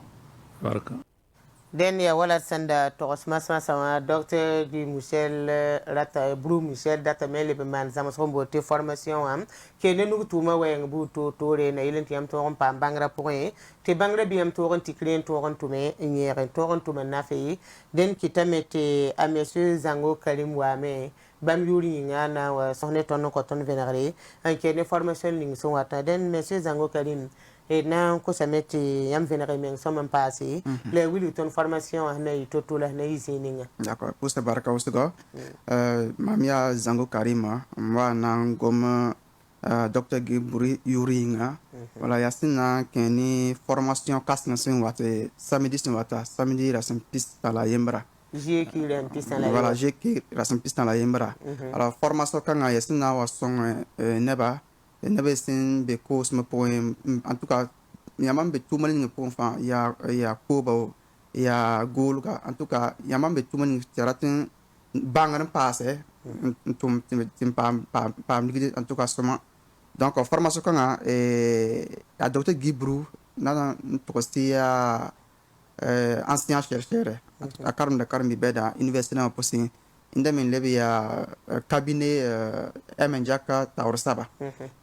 den ya wala sanda togos masmasa wa docteur du michel rata brou michel data mele be man zama so mbote formation am ke ne nu tuma weng bu to tore na yilen tiam to on pam bangra point te bangra biam to on tikren to on tume nyere to on tume na fe den kitamete a monsieur Zango Karim Wame bam yuri ngana wa sohne ton ko ton venare en ke ne formation ning so wata den monsieur Zango Karim et na ko sameti yam venare men somme passé le wili ton formation na to to la na isininga d'accord pour ce baraka ustugo mamia Zango Karima wa na gom docteur Giburi Yuringa wala yasina keni formation kasna sin wate samedi la sin piste la yembra j'ai qui la piste la voilà j'ai qui la sin piste la yembra alors formation kanga yasina wa son neba sin be course me pour en tout cas yamam be tumal pour fa ya koba ya golga en tout cas yamam be tumal tiratin bangan passé tum pam ligide en tout cas seulement donc formation kanga a docteur Gibrou na tostia ancien chercheur a karum de karum beda université na posin indemin lebi ya cabinet Menjaka Taour Saba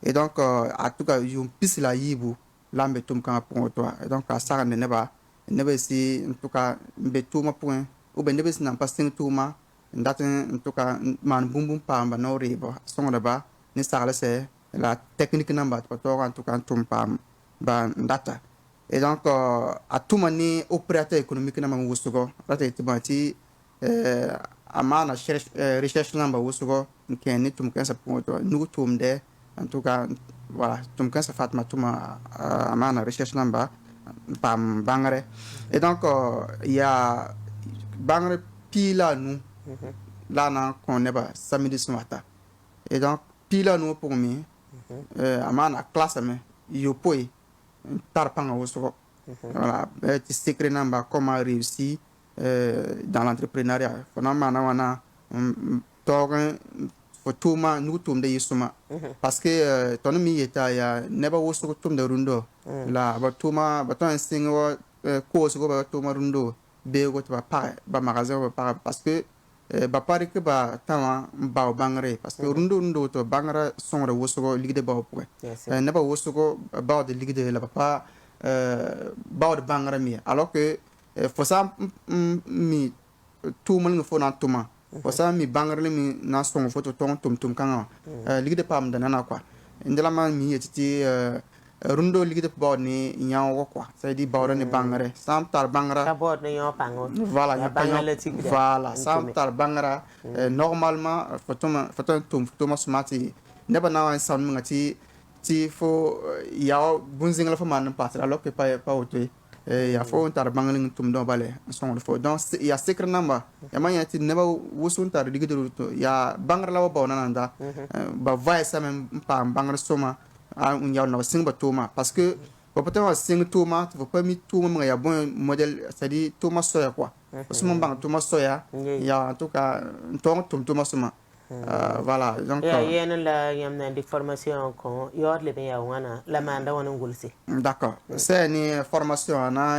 et donc en tout cas yum pis la yibu lambe tum kanga pour toi et donc à ça ne ba si en tout cas be tuma point ou ben nebe si nan pas sing tuma ndatin en tout cas man bumbum pamba no riba songa ba ni sala c'est la technique namba to en tout cas tum pam ba ndata et donc à tout mani opérateur économique na mamu wusugo rata tibati amana recherche namba wusugo keni tum kansa point nu tum de en tout cas voilà tum kansa fatma tuma amana recherche namba pam bangare et donc il y a bangare pila nous là na qu'on est pas samedi ce matin et donc pila nous pour moi amana classe mais yo poi tarpanga wusugo voilà petit secret namba comment réussir dans l'entrepreneuriat fona wana togen fotuma nu tum de yisuma parce que ton mi eta ya neba wosu tum de rundo la batuma baton singo ko so ba tuma rundo be go ba pa ba magasin ba pa parce que ba pare que ba tama ba bangre parce que rundo to bangra sonre wosu go ligde ba po neba wosu go ba de ligde la pa ba de bangra mi alors que faut ça mi tout le monde faut na tuma fo sa mi bangrle mi na song foto tong tum kanga ligde pam da nana quoi ndela man mi yeti rundo ligde bod ni nyawo quoi ça dit bod ni bangre sam tar bangra ka bod ni yo pango voilà ya voilà sam tar bangra normalement foto tum smati neba na wan sam ngati ti fo ya bunzing la fo man pas alors que pas auto ya fo tar bangling tum do bale son fo donc ya secret number ya man ya ti neba wusun tar digide to ya bangra la bo nananda ba vai sa men pa bangra soma un yaw na sing ba toma parce que peut-être sing toma tu pas mi toma ya bon modèle c'est-à-dire toma soya quoi parce que bang toma soya ya en tout cas toma soma voilà donc ya yen la yamna di formation ko yor le ya wana la manda wana ngulsi d'accord c'est une formation na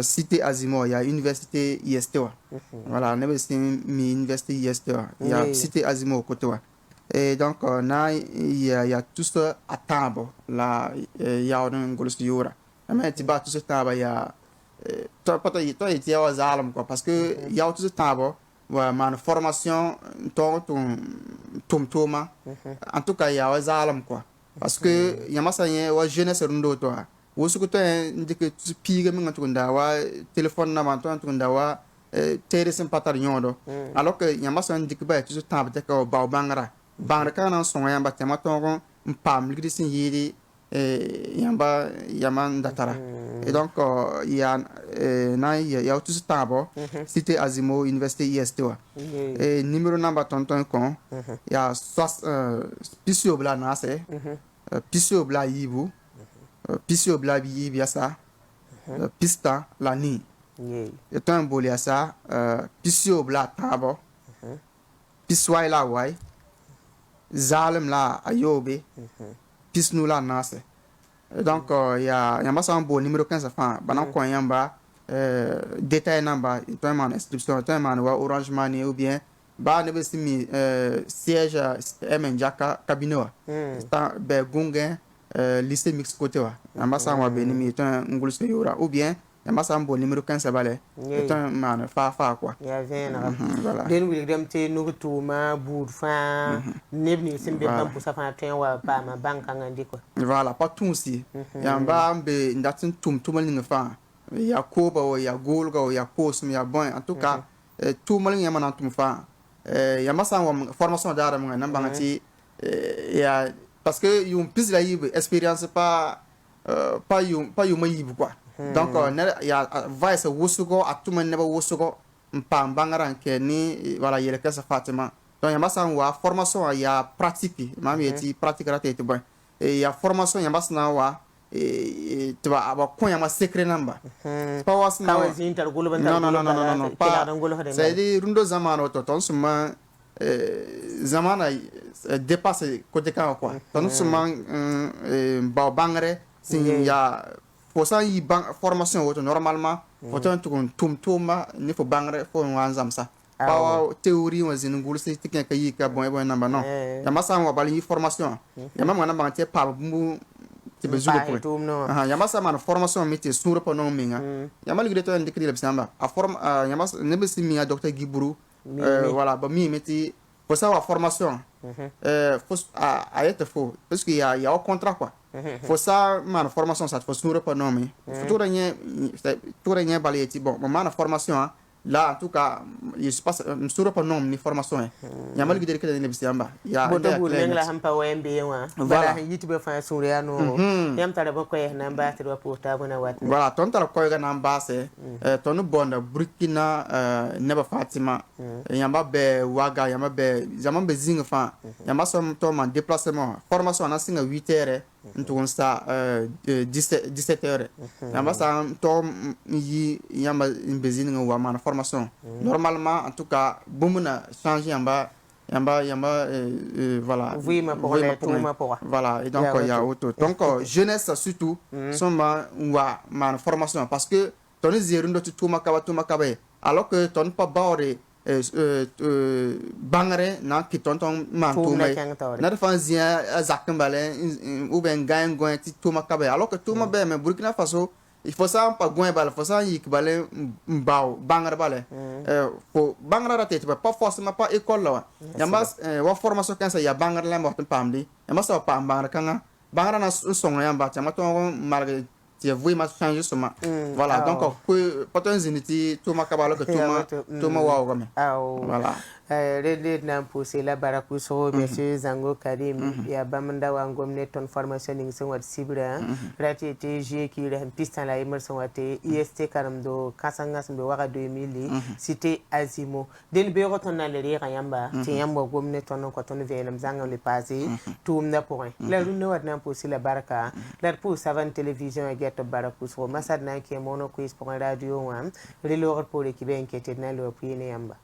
cité Azimo il y a université ISTwa voilà ne mi université ISTwa il y a cité Azimo côté wa et donc il y a tout ça à table là il y a un gros yura mais tu vas tout ça table il y a toi il y a zalam quoi parce que il y a tout ça table ouais ma formation toma en tout cas il y a zalam quoi parce que il y a massa wa jeunesse rundo toi wosu ko to ndike piga mi ngatu nda wa téléphone na man to nda wa tere sem patar nyodo alors que il y a massa ndike ba tout ça table te ko ba bangra bangra kana son yamba tema tongon pam ligri sin yiri yamba yaman datara et donc il y a tout ce tabo cité Azimo université ISTwa et numéro number tonton kon il y a pisio bla nase pisio bla yibu pisio bla bi biasa pista la ni et un bolia ça pisio bla tabo piswai la wai zalem la ayobe pisnou la nase donc il y a massa un bon numéro 15 enfin banan ko yamba détail number to man inscription to man wa Orange Money ou bien ba ne besimi siège M Jaka cabinet sta be gungen lycée mix côté wa massa wa benimi to ngul se yora ou bien ya massa un bon numéro 15 balé to man fa quoi ya vena den wi dem te no to ma boud fa nebni simbe pam pour ça fa ten wa pa ma banka ngandi ko voilà pas tout aussi ya ba be ndatin tum mal fa ya ko ba ya gol ga ya pos ya bon en tout cas tout mal ya man tum fa ya massa wa formation dara mo nan bangati ya parce que you pis la yib expérience pas you mayib quoi donc il y a vice wosugo atuma neba wosugo pam bangaran ke ni voilà yele kessa Fatima donc yamba wa formation ya pratique mam yeti pratique raté bon et ya formation yamba sana wa tu va aba ko yamba secret namba pas was na non pas c'est dit rundo zamano to ton suma zamana dépasse côté kan quoi ton suma ba bangare sin ya pour ça il formation auto normalement autant tum ni fo bangre fo wanzam sa pa théorie wa zin ngul se tiken kayi ka bon namba non ya masa wa bali formation ya mama na banté pa bu ti bezugo pour ya masa man formation métier sur pa non minga ya mal gre to ndikri le bisamba a form ya masa ne bisi mi docteur Giburu voilà ba mi métier pour ça wa formation faut a être faux parce qu'il y a un contrat quoi faut ça man formation ça faut sur pas non mais tout rien baleti bon man formation là en tout cas il se passe sur pas non ni formation ya mal gidere kede ne bisamba ya boto bul ngla hampa wembe wa voilà youtube fa suria no yam tare ba ko e na ba tare porta bona wat voilà ton tare ko ga na mbase ton bonda Burkina neba Fatima yamba be waga yamba be zaman be zinga fa yamba som to man déplacement formation na singa 8h ntugun sa 17h yamba sa to yi yamba bezin nga wa man formation normalement en tout cas bumuna changer yamba voilà voilà et donc il y a auto donc jeunesse surtout sont wa man formation parce que ton zéro ndo tu kaba alors que ton pas baore bangare na ki ton man tuma na fa zia zakambale ou ben gain goin ti tuma kaba alors que tuma be me Burkina Faso il faut ça pas goin bal faut ça yik balé mbaw bangar balé faut bangar raté pas forcément pas école là yamba wa formation kan sa ya bangar la morte pamli yamba sa pa bangar kan bangar na son yamba chama to malgré tu vois ma changer soma voilà donc que pas un ziniti to makabalo que to ma wa game voilà rede na poussé la barakuso monsieur Zango Karim ya bamanda wa ngomne ton formation ning sen wat sibra rati te je ki re pistan la emer son wate IST karamdo kasanga sembe waka 2000 cité Azimo den be roton na le yamba ti yamba gomne ton ko ton velam zanga le passé tout na point la rune wat na poussé la baraka la pour savant télévision et get barakuso masad na ke mono quiz pour radio wan relor pour l'équipe inquiété na le prix ne yamba